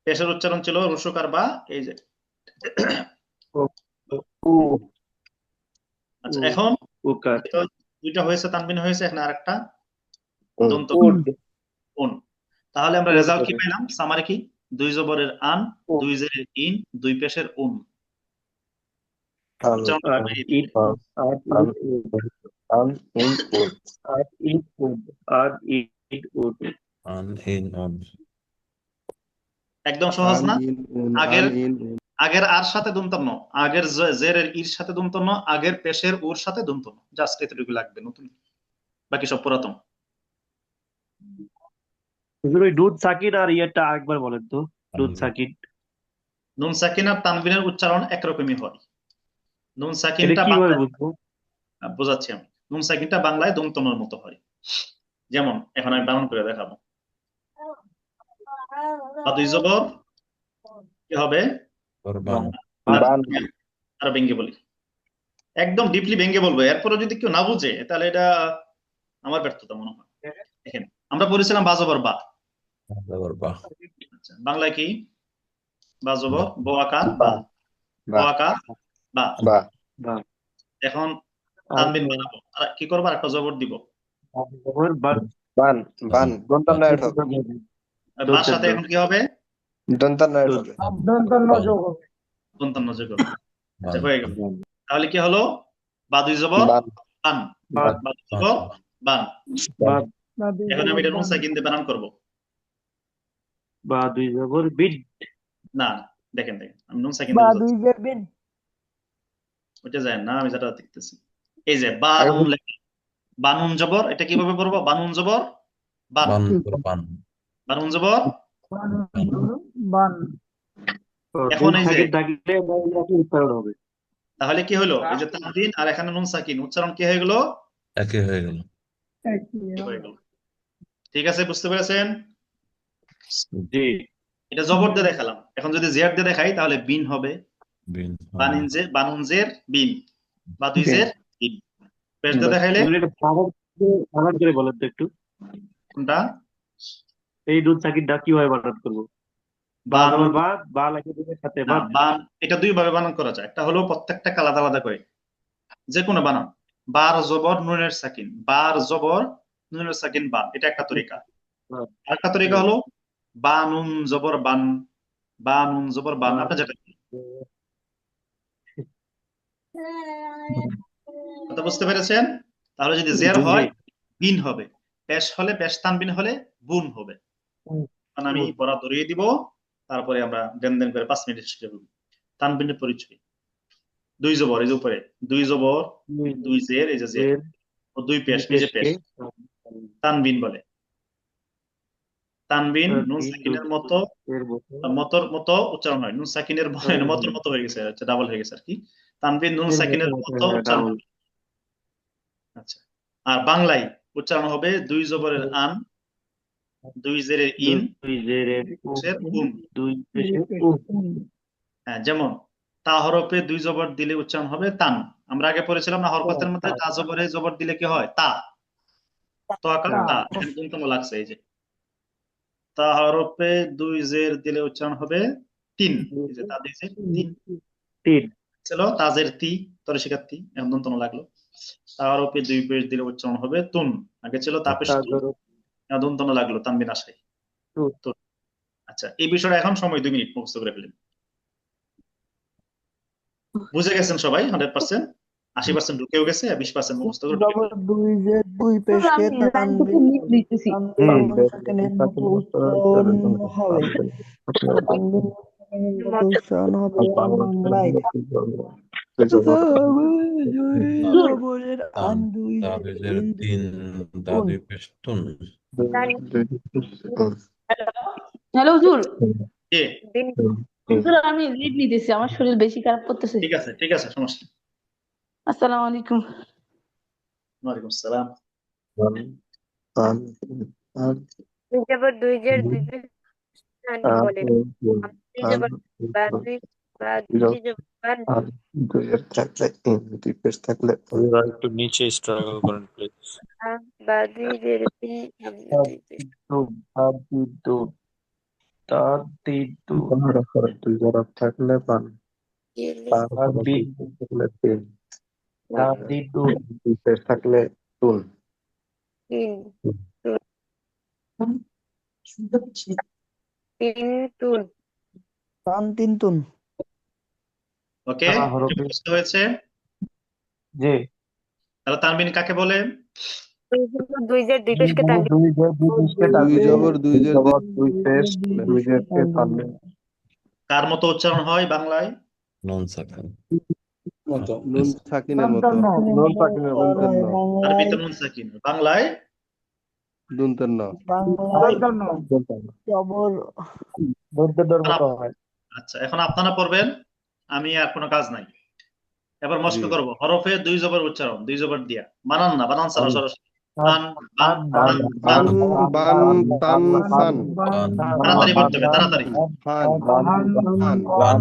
পেশের উচ্চারণ ছিল রসুকার বা, এই যে। আচ্ছা, এখন 2টা হয়েছে, তানবিন হয়েছে, এখানে আরেকটা দন্ত উন। তাহলে আমরা রেজাল্ট কি পেলাম? সামারি কি? 2 জবরের আন, 2 জেরের ইন, 2 পেশের উন। উচ্চারণটা একদম সহজ না? আগের আর সাথে দন্তন্য, আগের জেরের ইর সাথে দন্তন্য, আগের পেশের ওর সাথে দন্তন্য, জাস্ট এতটুকু লাগবে, নতুন, বাকি সব পুরাতন। ওই নুন সাকিন আর ইয়েটা একবার বলেন তো, নুন সাকিন। নুন সাকিন আর তানবিনের উচ্চারণ একরকমই হয়। নুন এটা সাকিনটা কিভাবে বাংলায়, বুঝবো? বোঝাচ্ছি আমি, নুন সাকিনটা বাংলায় দন্তনের মতো হয়। যেমন এখন আমি বানান করে দেখাবো। বা 2 জবর কি হবে? আর ভেঙ্গে বলি, একদম ডিপলি ভেঙ্গে বলবো, এরপরে যদি কেউ না বুঝে তাহলে এটা আমার ব্যর্থতা মনে হয়। দেখেন, আমরা পড়েছিলাম বা জবর বা। আচ্ছা, বাংলায় কি? বা জবর ব আকার বা। বা ওয়াকা বা। বা বা এখন আর তানবিন বানাবো, আর কি করবো, আর একটা জবর দিব। জবর বান বান বান বান দন্তান্ন বান অ্যাড হবে আর বার দন্তের সাথে দ এখন কি হবে? দন্তান্ন অ্যাড দন্ত হবে দন্তান্ন বান যোগ হবে। দন্তান্ন যোগ হবে। আচ্ছা বান হয়ে গেল। তাহলে কি হলো? বা দুই জবর বান বান, বান বা দুই বান জবর বান। বান বা দুই এখন আমি জবর এটা নুন বান। সাকিন দিয়ে বানান করব। বা দুই জবর বিন না, দেখেন আমি নুন সাকিন বা দিয়ে দুই বোঝাচ্ছি। জের বিন। ওইটা যায় না, আমি যেটা দেখতেছি। এই যে বা আগে নুন লেখা, বা নুন জবর, এটা কিভাবে পড়বো? বা নুন জবর বান, বান করে বান বা নুন জবর। বান বান বান। এখন নুন এই যে সাকিন থাকলে উচ্চারণ হবে। তাহলে কি হলো? এই যে তানবিন আর এখানে নুন সাকিন, উচ্চারণ কি হয়ে গেল? একই হয়ে গেল। একই হয়ে গেল। ঠিক আছে, বুঝতে পেরেছেন? জি এটা জবর দিয়ে দেখালাম। এখন যদি জের দিয়ে দেখাই তাহলে বিন হবে। বিন বানুন জের বিন, বা দুই বিন। জের বিন। পেশ দিয়ে দেখাইলে এটা বানান করে বলেন তো একটু, কোনটা? এই নুন সাকিনটা কিভাবে বানান করবো? বা জবর বানুন বা, বা লেখা দিনের সাথে না, বান। বান এটা দুই ভাবে বানান করা যায়। একটা হলো প্রত্যেকটা আলাদা আলাদা করে, যে কোনো বানান। বার জবর নুনের সাকিন, বার জবর নুনের সাকিন বান, এটা একটা তরিকা। আরেকটা তরিকা হলো বানুন জবর বান, বানুন জবর বান, আপনার যেটা কথা বুঝতে পেরেছেন? তাহলে যদি জের হয় বিন হবে, পেশ হলে পেশ তানবিন হলে বুন হবে। এখন আমি পড়া ধরিয়ে দিব, তারপরে আমরা দেন দেন করে 5 মিনিট শিখে ফেলবো। তানবিনের পরিচয়, দুই জবর, এই যে উপরে দুই জবর, দুই জের, এই যে জের, ও দুই পেশ, এই যে পেশ, তানবিন বলে। তানবিন নুন সাকিনের মতো মতর মতো উচ্চারণ হয়। নুন সাকিনের মতর মতো হয়ে গেছে, ডাবল হয়ে গেছে আর কি। তানবিন নুন সাকিনের মতো উচ্চারণ হবে। আচ্ছা, আর বাংলায় উচ্চারণ হবে দুই জবরের আন, দুই জেরের ইন, পেশের উন। হ্যাঁ, যেমন তা হরফে দুই জবর দিলে উচ্চারণ হবে তান। আমরা আগে পড়েছিলাম না, হরকতের মধ্যে তা জবরে জবর দিলে কি হয়? তা। তো আকার তা, এখানে গুণতম লাগছে। এই যে তা হরফে দুই জের দিলে উচ্চারণ হবে তিন, এই যে তা দিয়েছে তিন ছিল, তাজের তি, তরে শিকার তি, এখন দন্তন লাগলো। তা হরফে দুই পেশ দিলে উচ্চারণ হবে তুন, আগে ছিল তা পেশ তুন, এখন দন্তন লাগলো তানবিন আশাই তুন। আচ্ছা, এই বিষয়টা এখন সময় 2 মিনিট মুখস্থ করে ফেলেন। বুঝে গেছেন সবাই 100%? 80% ঢুকেও গেছে, 20% মুখস্থ করে ঢুকে জবর দুই জের দুই পেশকে আমি লাইন থেকে তানবিন লিখ দিতেছি। নুন সাকিনের মতো উচ্চারণ হবে। তানবিন নুন সাকিনের মতো উচ্চারণ হবে বাংলায়। জবরের আন দুই জের ইন তিন, দা তুন। দুই পেশ তুন। হ্যালো হুজুর, কে? হুজুর আমি লিভ নিতেছি, আমার শরীর বেশি খারাপ করতেছে। ঠিক আছে, ঠিক আছে, সমস্যা নেই। আসসালামু আলাইকুম। ওয়ালাইকুম আসসালাম। দুই জবর দুই জের দুই পেশ বলেন। দুই জবর বা দুই বা দুই জবর বান। দুইয়ের থাকলে ইন, দুই পেশ থাকলে একটু নিচে স্ট্রাগল করেন প্লিজ। বা দুই জের বিন সামনে দুই পেশ। দুই জরফ থাকলে বান, গেলে তার উপরে দুই পেশ থাকলে তিন, দুই পেশ থাকলে তুন। তিন তিন তুন। তান তিন তুন। ওকে, মুখস্থ হয়েছে? জি তাহলে তানবিন কাকে বলে? দুই জবর দুই জের দুই পেশকে তানবিন। দুই জবর দুই জের দুই পেশ দুই জেরকে তানবিন। কার মতো উচ্চারণ হয় বাংলায়? নুন সাকিন নুন সাকিনের মতো। নুন সাকিনের দন্তান্ন। আরবিতে নুন সাকিন, বাংলায় দন্তান্ন। বাংলায় জবর আচ্ছা, এখন আপনারা পড়বেন, আমি আর কোনো কাজ নাই। এবার মস্ক জি। করবো হরফে দুই জবর উচ্চারণ, দুই জবর দিয়া, বানান না, বানান ছাড়া সরাসরি। বান বান বান বান, বান তান সান তাড়াতাড়ি পড়তে হবে, তাড়াতাড়ি। ফান ফান বান বান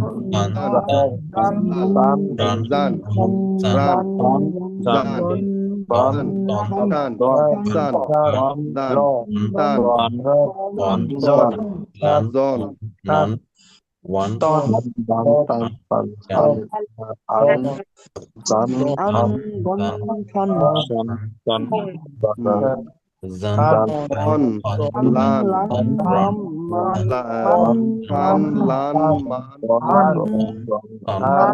জান জান রান জান বান টান বান সান দান তান বান জন লান জন লান one, তন dan, tan, pan, yan, an, dan, আন an, বন dan, ফান শান শান dan, zan, dan, ফন fan, লান লান ran, মান লা- ফান লান মান ton, হান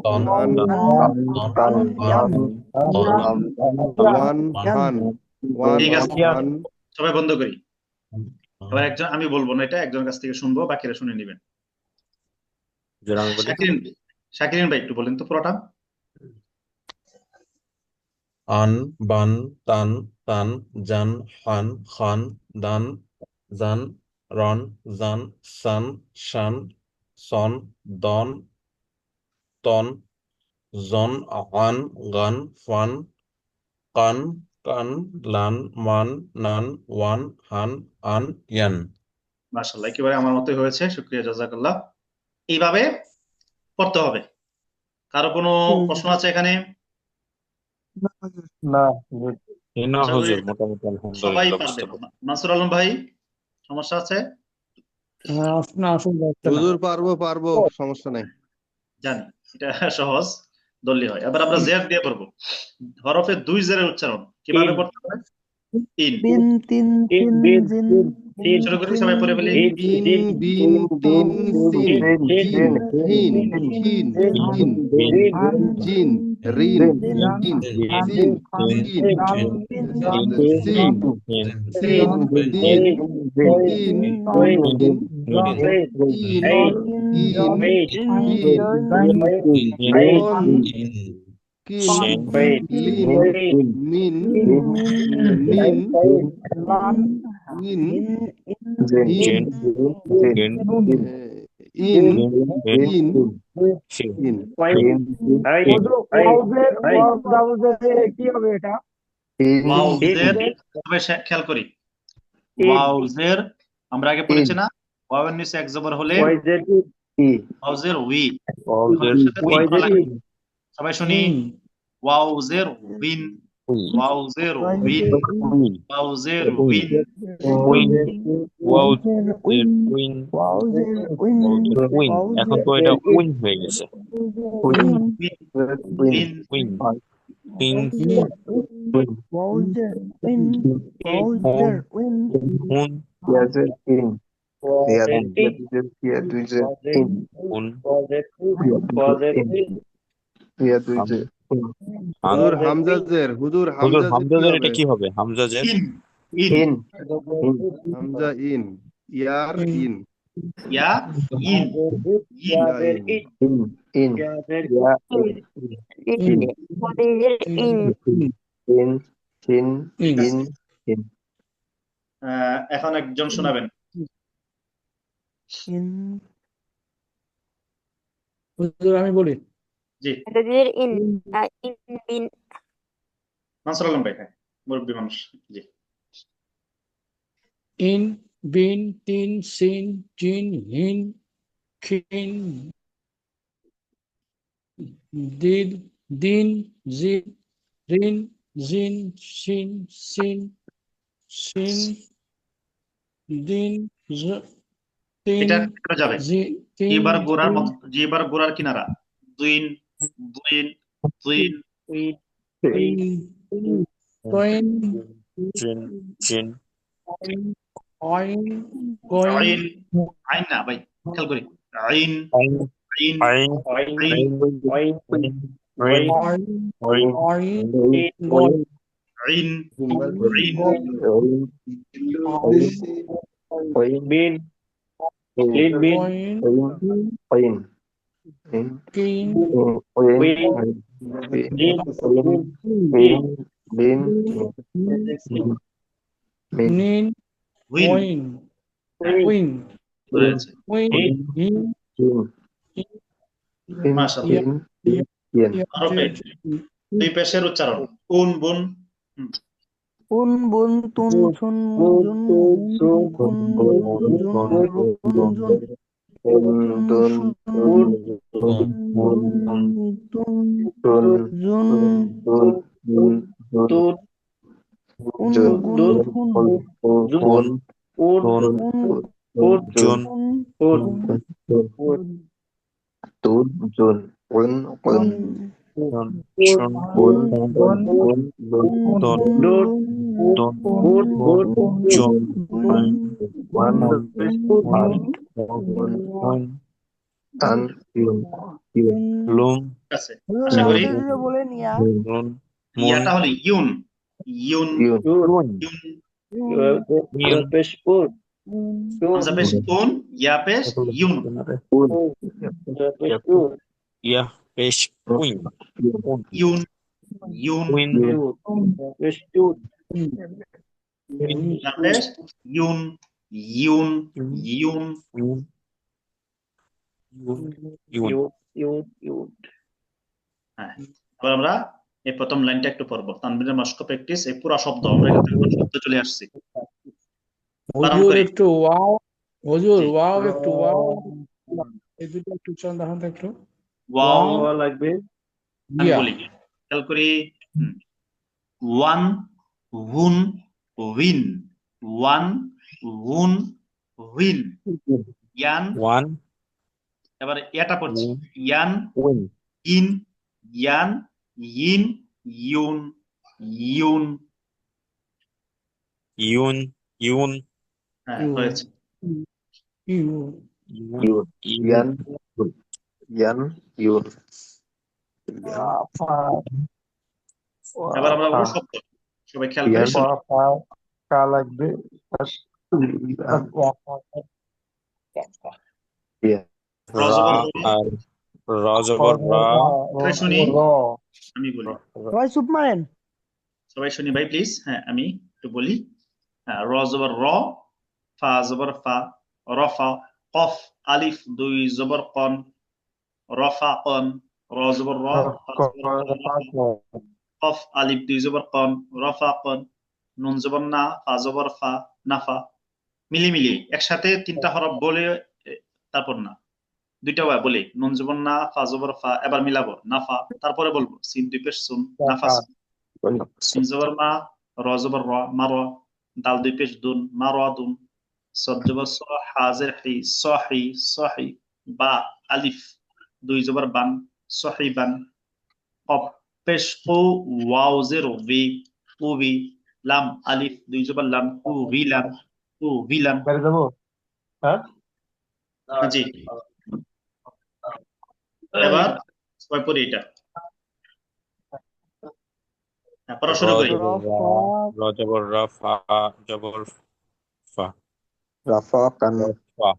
ton, নান ton, ইয়ান ton, ওয়ান ইয়ান হান ওয়ান ঠিক আছে হান সবাই বন্ধ করি এবার একজন আমি বলবো না এটা একজনের কাছ থেকে শুনবো বাকিরা শুনে নেবেন যেটা আমি বলি শাকিরিন ভাই একটু বলেন তো পুরোটা an, ban, tan, tan, jan, han, khan, dan, zan, ron, zan, san, shan, son, don, ton, zon, an, gan, fan, kan, kan, lan, man, nan, wan, han, an, yan. মাশাআল্লাহ একেবারে আমার মতোই হয়েছে শুকরিয়া জাযাকাল্লাহ এইভাবে পড়তে হবে কারো কোনো প্রশ্ন আছে এখানে না না আশা করি হুজুর মোটামুটি সবাই আলহামদুলিল্লাহ বুঝতে পারবেন পারছি। মাসুর আলম ভাই সমস্যা আছে না আসলে যাচ্ছে না হুজুর পারবো সমস্যা নাই জানি এটা সহজ দললি হয় এবার আমরা জের দিয়ে পড়বো হরফে দুই জেরের উচ্চারণ কিভাবে তিন। পড়তে হবে তিন বিন তিন তিন তিন বিন জিন তিন শুরু করি সবাই পড়ে বলি তিন তিন তিন বিন তিন দিন, তিন দিন, হিন দিন, হিন দিন, হিন হান জিন রিন দিন, হিন হান সিন ফান সিন লান সিন সিন দিন দিন, তিন নন তিন জন তিন নন তিন ইন হিন জয়ন কন কিন লিন মিন নিন লান ইন ইন হিন ইন ইন ইন কি হবে এটা? ওয়াও জের সবাই খেয়াল করি ওয়াও জের আমরা আগে পড়েছি না ওয়াও এর নিচে এক জবর হলে ওয়াও জের উই হরফের সাথে উই করা লাগে সবাই শুনি ওয়াও জের উইন ওয়াও জের উইন ওয়াও জের উইন এখন তো এটা উইন হয়ে গেছে win win Wowzer, win, wowzer, win, হুন হুন হুজুর হামজাজের হুজুর হামজাজের এটা কি হবে হামজাজের ইন হামজা ইন ইয়ার ইন ইয়া ইন ইন ইন এখন একজন শোনাবেন in, হুজুর আমি বলি জি ইন বিন মানসুর আলম ভাই হ্যাঁ মুরব্বী মানুষ জি ইন বিন তিন সিন জিন হিন খিন দিন দিন জিন রিন জিন শিন সিন সিন দিন তিন এটা কেটে যাবে তিন এবার গোড়ার মত এবার গোড়ার কিনারা দুইন দুইন দুইন কয়েন চিন চিন আইন কয়েন আইন আইন না ভাই খেয়াল করি আইন আইন আইন আইন আইন আইন আইন গন আইন বিন কয়েন কিন নিন উইন উইন রয়েছে উইন হিন মাশাআল্লাহ আরবে দুই পেশের উচ্চারণ উন বুন un, bun, tun, chun, jun, kun, jun, run, jun, tun, jun, un, gun, kun, June Tun, jun, un, un, Shun, Shun, un, Bun, un, lun, Dun, Dun, Dun, Bun, Jun, un, wan, Hun, an, Hun, un, Hun, an, yun, yun, Lum, আছে হুজুর আশা করি নামটা যদি বলেন ইয়া yun, Lun, Mun, ইয়াটা হলো ইউন ইউন yun, Yun, ইউন Yun, পেশ পুর হামজা পেশ উন ইয়া পেশ ইউন un, পেশ পুর Ya, Pesh, Win, yun, Un, ইউন ইউন Win, yun, পেশ চুর ইয়া পেশ ইউন ইউন Yun, ইউন Yun, Yun, Yun. ইউট হ্যাঁ এবার আমরা এই প্রথম লাইনটা একটু পড়বো তানবিরের মাস্ক প্র্যাকটিস এই পুরো শব্দ আমরা কিন্তু একদম শব্দ চলে আসছি বানান হুজুর করি একটু ওয়াও হুজুর জি ওয়াও একটু ওয়াও এই দুটো একটু উচ্চারণ দেখান তো একটু ওয়াও ওয়াও লাগবে আমি ইয়া বলি খেয়াল করি ওয়ান উন উইন ওয়ান উন উইন ইয়ান One, এবার এটা পড়ছি Win, ইয়ান Win, ইন ইয়ান ইন ইউন ইউন Yun, Yun, হ্যাঁ ইউ হয়েছে ইউ Yun, yun, Yun, yan, yan, yun, এবার আমরা বলবো শব্দ সবাই খেয়াল করে yan, শুনি ka লাগবে, yan, র জবর Ra, র আর Ra জবর Ra, সবাই শুনি আমি বলি সবাই চুপ মারেন সবাই শুনি ভাই প্লিজ হ্যাঁ আমি একটু বলি হ্যাঁ র জবর র ফা জবর ফা রফা কফ আলিফ দুই জবর কন রফা কন র জবর র ফা জবর ফা রফা কফ আলিফ দুই জবর কন রফা কন নুন জবর না ফা জবর ফা নাফা মিলিমিলি একসাথে তিনটা হরফ বলে তারপর না দুইটা ওয়া বলি নুন জবর না ফা জবর ফা এবার মিলাবো নাফা তারপরে বলবো সিন দুই পেশ সুন নাফা সিন জবর মা র জবর র মার দাল দুই পেশ দুন মার দুন সদ জবর স হাজের হি সহি সহি বা আলিফ দুই জবর বান সহিবান কফ পেশ কু ওয়াও জের ভি কুবি লাম আলিফ দুই জবর লাম কু ভিলাম বাইরে যাবো হ্যাঁ জি এবার সবাই পড়ি এটা হ্যাঁ, পড়া শুরু Ra করি জবর Ra, রফা Ra jabor Ra, Fa jabor Fa, rafakan, Fa,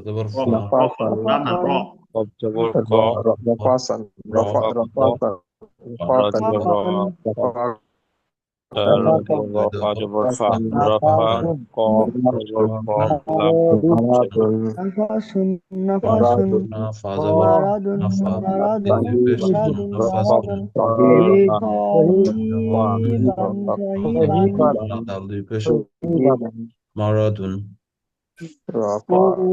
জবর র ফা rafakan, রা না র Qaf jabor Qa, rafasan, Ra, rafasan, Ra rafakan, jabor Ra, rafakan, Ra jabor Ra, Fa jabor Fa, Rafa, Qaf jabor Qaf, Lam jabor maradun, নাফাসুন নাফাসুন maradun, না ফা জবর মারাদুন নাফা মারাদুন দুই পেশ মারাদুন নাফাস মারাদুন sahiban, সাহিবান সাহিবান না দাল দুই পেশ sahiban, মারাদুন rafakan,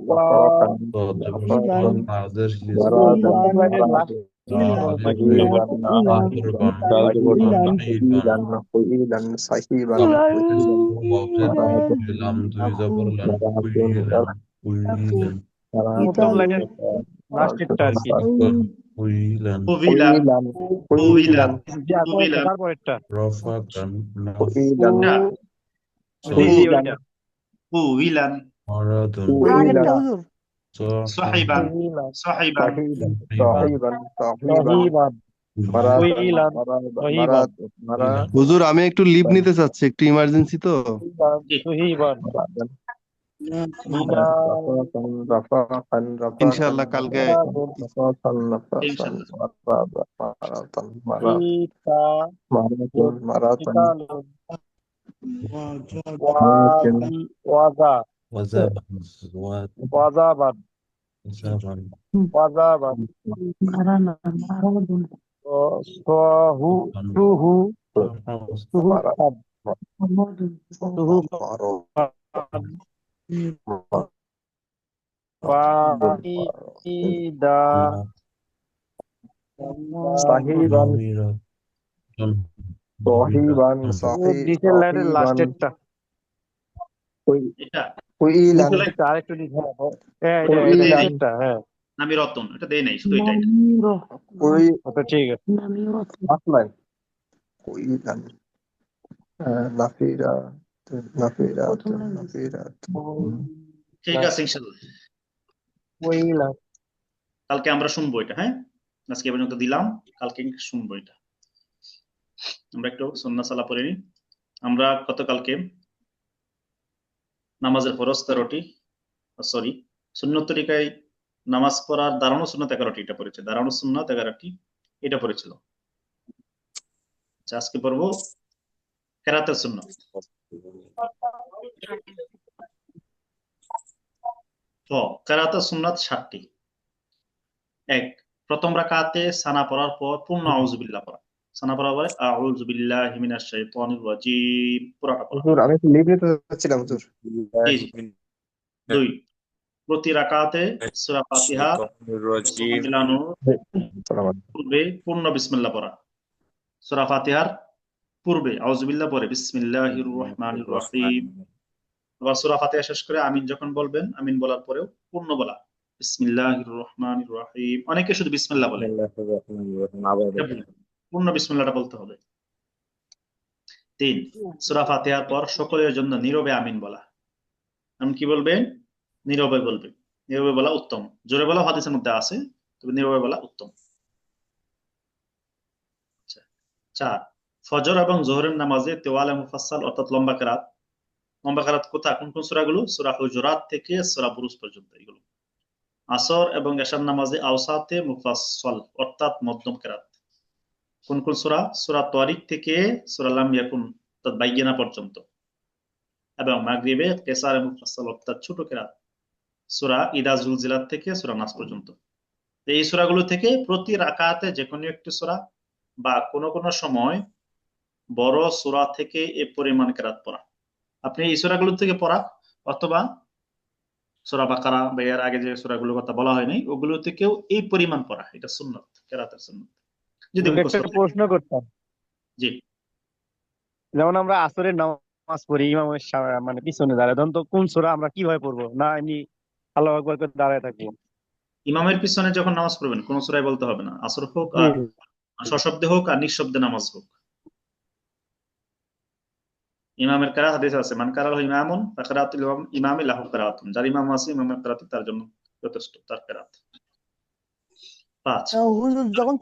rafakan, صاد جبر সাহিবান صاد حاضر هي maradun, সাহিবান maradun, صاحب sahiban, صاحبا Dal jabor ইলান صاحبا sahiban, sahiban, لم ইলান واوزر maradun, لم দুই জবর লান maradun, কুইলান কুইলান প্রথম কিতাব লাইনের লাস্টেরটা আর কি কুইলান কুবিলাম কুবিলাম কুবিলাম তারপরেরটা রফাকান না জি জি নাফ ওইটা কুবিলাম মারাদুন আগেরটা হুজুর সাহিবান সাহিবান صاحبا sahiban, maradun, হুজুর আমি একটু লিভ নিতে চাচ্ছি একটু ইমার্জেন্সি তো জি rafakan, ইনশাআল্লাহ কালকে وزبا وزبا sahiban, sahiban, নিচের লাইনের লাস্টেরটা এটা কুইলান মুখে লাগ- এটা আরেকটু দিন, হ্যাঁ হ্যাঁ, এটা এটা দেই নাই, নিচেরটা, হ্যাঁ আমি রতন, এটা দেই নাই, শুধু এটা কুই আচ্ছা ঠিক আছে। আসলাই কুইলান নাফিরা নাফিরাত নাফিরাত ঠিক আছে ইনশাল্লাহ। কুইলান। কালকে আমরা শুনবো এটা, হ্যাঁ আজকে এ পর্যন্ত দিলাম, কালকে শুনবো এটা। আমরা একটু সুন্নাহ সালাহ পড়ে নিই। আমরা গতকালকে নামাজের ফরজ 13টি, সরি সুন্নত তরিকায় নামাজ পড়ার দাঁড়ানো সুন্নাত 11টি, এটা পড়েছে, দাঁড়ানো সুন্নাত 11টি এটা পড়েছিল। আচ্ছা, আজকে পড়বো কেরাতের সুন্নাত। কেরাতের সুন্নাত 7টি। এক, প্রথম রাকাতে সানা পড়ার পর পূর্ণ আউযুবিল্লাহ পড়া, সানা পড়ার পরে আউযু বিল্লাহি মিনাশ শাইতানির রাজিম পুরাটা পড়া। হুজুর আমি একটু লিভ নিতে চাচ্ছিলাম হুজুর। জি জি। 2, প্রতি রাকাতে সূরা ফাতিহা মিলানোর পূর্বে পূর্ণ বিসমিল্লাহ পড়া, সূরা ফাতিহার পূর্বে আউযুবিল্লাহ পরে বিসমিল্লাহির রহমানির রহিম, আবার সূরা ফাতিহা শেষ করে আমিন যখন বলবেন, আমিন বলার পরেও পূর্ণ বলা বিসমিল্লাহির রহমানির রহিম। অনেকে শুধু বিসমিল্লাহ বলে, এটা ভুল, পূর্ণ বিসমিল্লাহটা বলতে হবে। 3, সূরা ফাতিহার পর সকলের জন্য নীরবে আমিন বলা। আমি কি বলবেন? নীরবে বলবেন, নীরবে বলা উত্তম, জোরে বলা হাদিসের মধ্যে আছে, তবে নীরবে বলা উত্তম। 4, ফজর এবং জোহরের নামাজে তেওয়ালে মুফাসসাল অর্থাৎ লম্বা কেরাত। লম্বা কেরাত কোথায়, কোন কোন সূরাগুলো? সূরা হুজুরাত থেকে সূরা বুরুজ পর্যন্ত এগুলো। আসর এবং এশার নামাজে আওসাতে মুফাসসাল অর্থাৎ মধ্যম কেরাত। কোন কোন সূরা? সূরা তারিক থেকে সূরা লাম ইয়াকুন অর্থাৎ বাইয়িনা পর্যন্ত। এবং মাগরিবে কেসারে মুফাসসাল অর্থাৎ ছোট কেরাত, সূরা ইদা জুলজিলাত থেকে সূরা নাস পর্যন্ত। এই সূরাগুলো থেকে প্রতি রাকাতে যে কোনো একটি সূরা বা কোন কোন সময় বড় সূরা থেকে এই পরিমাণ কেরাত পড়া। আপনি এই সূরাগুলো থেকে পড়া, অথবা সূরা বাকারা বা এর আগে যে সূরাগুলোর কথা বলা হয়নি ওগুলো থেকেও এই পরিমাণ পড়া, এটা সুন্নাত, কেরাতের সুন্নাত যদি একটা মুখস্থ থাকে। প্রশ্ন করতাম, জি, যেমন আমরা আসরের নামাজ পড়ি ইমামের মানে পিছনে দাঁড়ায়, তখন তো কোন সূরা আমরা কিভাবে পড়বো, না এমনি আল্লাহু আকবার করে দাঁড়ায় থাকবো? ইমামের পিছনে যখন নামাজ পড়বেন কোন সূরাই বলতে হবে না, আসর হোক জি আর সশব্দে হোক আর নিঃশব্দে নামাজ হোক। ইমামের কেরাত হাদিস আছে, মান কারাল ইমামুন ফাকরাতুল ইমামি লাহু কেরাতুন, যার ইমাম আছে ইমামের কেরাত তার জন্য যথেষ্ট, তার কেরাত। 5, হুজুর যখন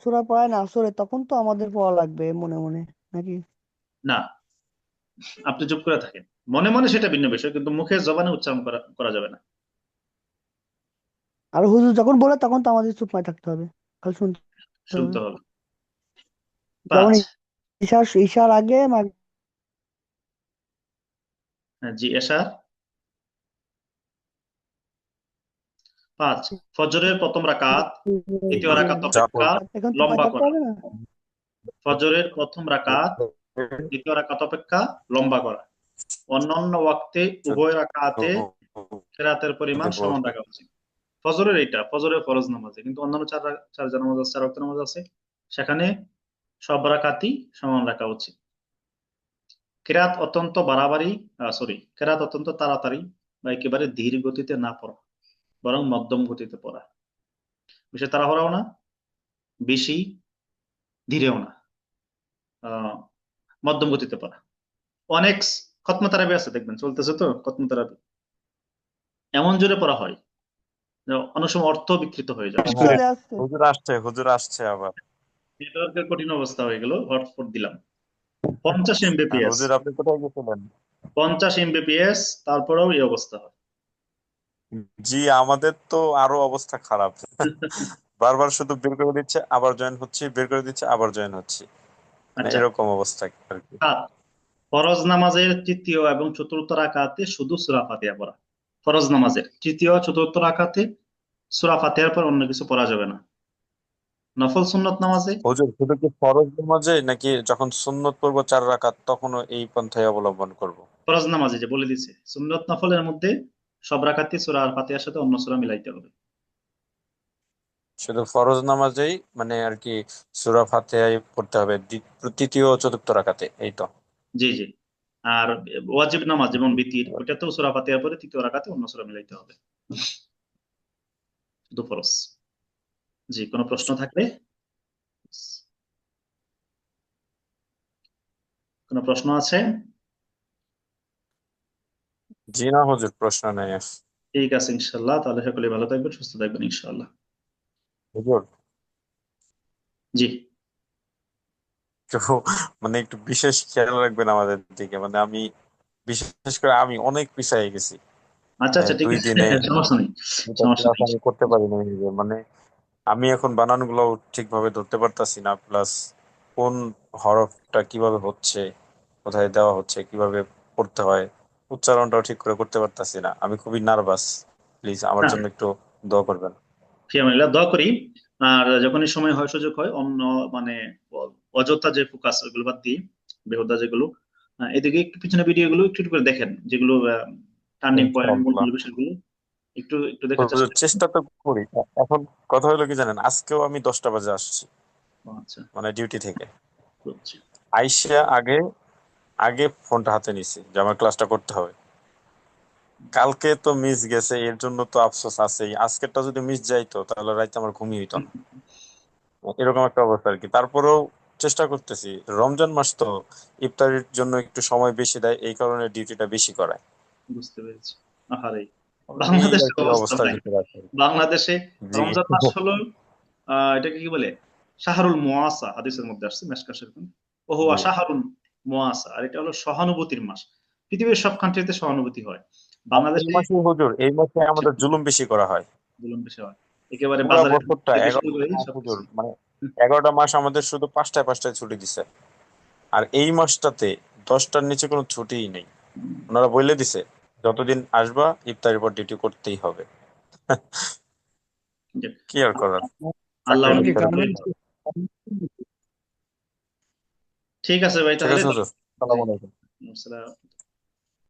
সূরা পড়ায় না আসরে, তখন তো আমাদের পড়া লাগবে মনে মনে নাকি? না আপনি চুপ করে থাকেন, মনে মনে সেটা ভিন্ন বিষয়, কিন্তু মুখে জবানে উচ্চারণ করা যাবে না। আর হুজুর যখন বলে তখন তো আমাদের চুপ মাই থাকতে হবে, খালি শুনতে হবে। শুনতে হবে। যেমন 5, ঈশার আগে জি এশার। 5, ফজরের প্রথম রাকাত দ্বিতীয় রাকাত অপেক্ষা এখন চুপ মাই লম্বা থাকতে করা। হবে না? ফজরের প্রথম রাকাত দ্বিতীয় রাকাত অপেক্ষা লম্বা করা। অন্যান্য ওয়াক্তে উভয় রাকাতে কেরাতের পরিমাণ সমান রাখা উচিত। ফজরের এইটা ফজরের ফরজ নামাজে, কিন্তু অন্যান্য চার নামাজ আছে, 4 ওয়াক্ত নামাজ আছে, সেখানে সব রাকাতই সমান রাখা উচিত। কেরাত অত্যন্ত বাড়াবাড়ি, কেরাত অত্যন্ত তাড়াতাড়ি বা একেবারে ধীর গতিতে না পড়া, বরং মধ্যম গতিতে পড়া। বেশি তাড়াহুড়াও না, বেশি ধীরেও না, মধ্যম গতিতে পড়া। অনেক খতম তারাবি আছে, দেখবেন চলতেছে তো খতম তারাবি, এমন জোরে পড়া হয় যে অনেক সময় অর্থ বিকৃত হয়ে যায়। চলে আসছে। হুজুর আসছে আবার। নেটওয়ার্কের কঠিন অবস্থা হয়ে গেল, হটস্পট দিলাম। 50 এমবিপিএস, হুজুর আপনি কোথায় গেছিলেন? 50 এমবিপিএস, তারপরেও এই অবস্থা হয়। জি আমাদের তো আরো অবস্থা খারাপ। বারবার শুধু বের করে দিচ্ছে আবার জয়েন হচ্ছে, বের করে দিচ্ছে আবার জয়েন হচ্ছে, মানে আচ্ছা, এরকম অবস্থা আর কি। 7, ফরজ নামাজের তৃতীয় এবং চতুর্থ রাকাতে শুধু সূরা ফাতিহা পড়া। ফরজ নামাজের তৃতীয় চতুর্থ রাকাতে সূরা ফাতিহার পর অন্য কিছু পড়া যাবে না। নফল সুন্নত নামাজে, হুজুর শুধু কি ফরজ নামাজে নাকি যখন সুন্নত পড়বো 4 রাকাত তখনও এই পন্থায় অবলম্বন করব? ফরজ নামাজে যে বলে দিছে, সুন্নত নফলের মধ্যে সব রাকাতে সূরা আর ফাতিহার সাথে অন্য সূরা মিলাইতে হবে। শুধু ফরজ নামাজেই মানে আর কি সূরা ফাতিহাই পড়তে হবে তৃতীয় ও চতুর্থ রাকাতে, এই তো? জি জি। আর ওয়াজিব নামাজ যেমন বিতির, ওইটাতেও সূরা ফাতিহার পরে তৃতীয় রাকাতে অন্য সূরা মিলাইতে হবে, শুধু ফরজ। জি, কোনো প্রশ্ন থাকলে? কোনো প্রশ্ন আছে? জি না হুজুর, প্রশ্ন নেই। ঠিক আছে, ইনশাল্লাহ। তাহলে সকলে ভালো থাকবেন, সুস্থ থাকবেন ইনশাল্লাহ। হুজুর জি, তো মানে একটু বিশেষ খেয়াল রাখবেন আমাদের দিকে, মানে আমি বিশেষ করে আমি অনেক পিছিয়ে গেছি। আচ্ছা আচ্ছা, ঠিক 2 আছে। দিনে সমস্যা নেই, 2টা সমস্যা ক্লাস নেই। আমি করতে পারি না নিজে। মানে আমি এখন বানানগুলো ঠিকভাবে ধরতে পারতাছি না, প্লাস কোন হরফটা কিভাবে হচ্ছে, কোথায় দেওয়া হচ্ছে, কিভাবে পড়তে হয়, উচ্চারণটাও ঠিক করে করতে পারতাছি না। আমি খুবই নার্ভাস। প্লিজ আমার না, জন্য একটু দোয়া করবেন। ফিয়ামানিল্লাহ, দোয়া করি। আর যখনই সময় হয়, সুযোগ হয়, অন্য মানে অযথা যে ফোকাস, ওইগুলো বাদ দিয়ে বেহুদা যেগুলো, এদিকে একটু পিছনে ভিডিও গুলো একটু একটু করে দেখেন, যেগুলো টার্নিং পয়েন্ট, মূল ইনশাআল্লাহ মূল বিষয়গুলো একটু একটু দেখার হুজুর, চেষ্টা করুন। চেষ্টা তো করি। এখন কথা হলো কি জানেন, আজকেও আমি 10টা বাজে আসছি আচ্ছা, মানে ডিউটি থেকে। বুঝছি। আইসা আগে আগে ফোনটা হাতে নিছি যে আমার ক্লাসটা করতে হবে। কালকে তো মিস গেছে, এর জন্য তো আফসোস আছেই। আজকেরটা যদি মিস যাইতো তাহলে রাইতে আমার ঘুমই হইতো না। এরকম একটা অবস্থা আর কি। তারপরেও চেষ্টা করতেছি। রমজান মাস তো ইফতারির জন্য একটু সময় বেশি দেয়, এই কারণে ডিউটিটা বেশি করায়। বুঝতে পেরেছি। আহারে, এই আর বাংলাদেশের কি অবস্থা অবস্থার ভাই। ভিতরে আছে। বাংলাদেশে জি রমজান মাস হলো এটাকে কি বলে, শাহরুল মুআসা, হাদিসের মধ্যে আসছে মেশকাত শরীফে, ওহুয়া জি। শাহরুল মুআসা। আর এটা হলো সহানুভূতির মাস। পৃথিবীর সব কান্ট্রিতে সহানুভূতি হয়, আর এই বাংলাদেশে মাসে হুজুর, এই মাসে আমাদের জুলুম বেশি করা হয়। জুলুম বেশি হয়। একেবারে পুরা বাজারের বছরটা থেকে শুরু 11টা করে মাস হুজুর, সবকিছু। মানে 11টা মাস আমাদের শুধু 5টায় 5টায় ছুটি দিছে। আর এই মাসটাতে 10টার নিচে কোনো ছুটিই নেই। ওনারা বলে দিছে যতদিন আসবা ইফতারের পর ডিউটি করতেই হবে। কি আর করার, আল্লাহ চাকরির কি অনেক ভিতরে ভালো। গার্মেন্টস ঠিক আছে ভাই, ঠিক তাহলে আছে হুজুর, জি, সালাম আলাইকুম। আসসালাম।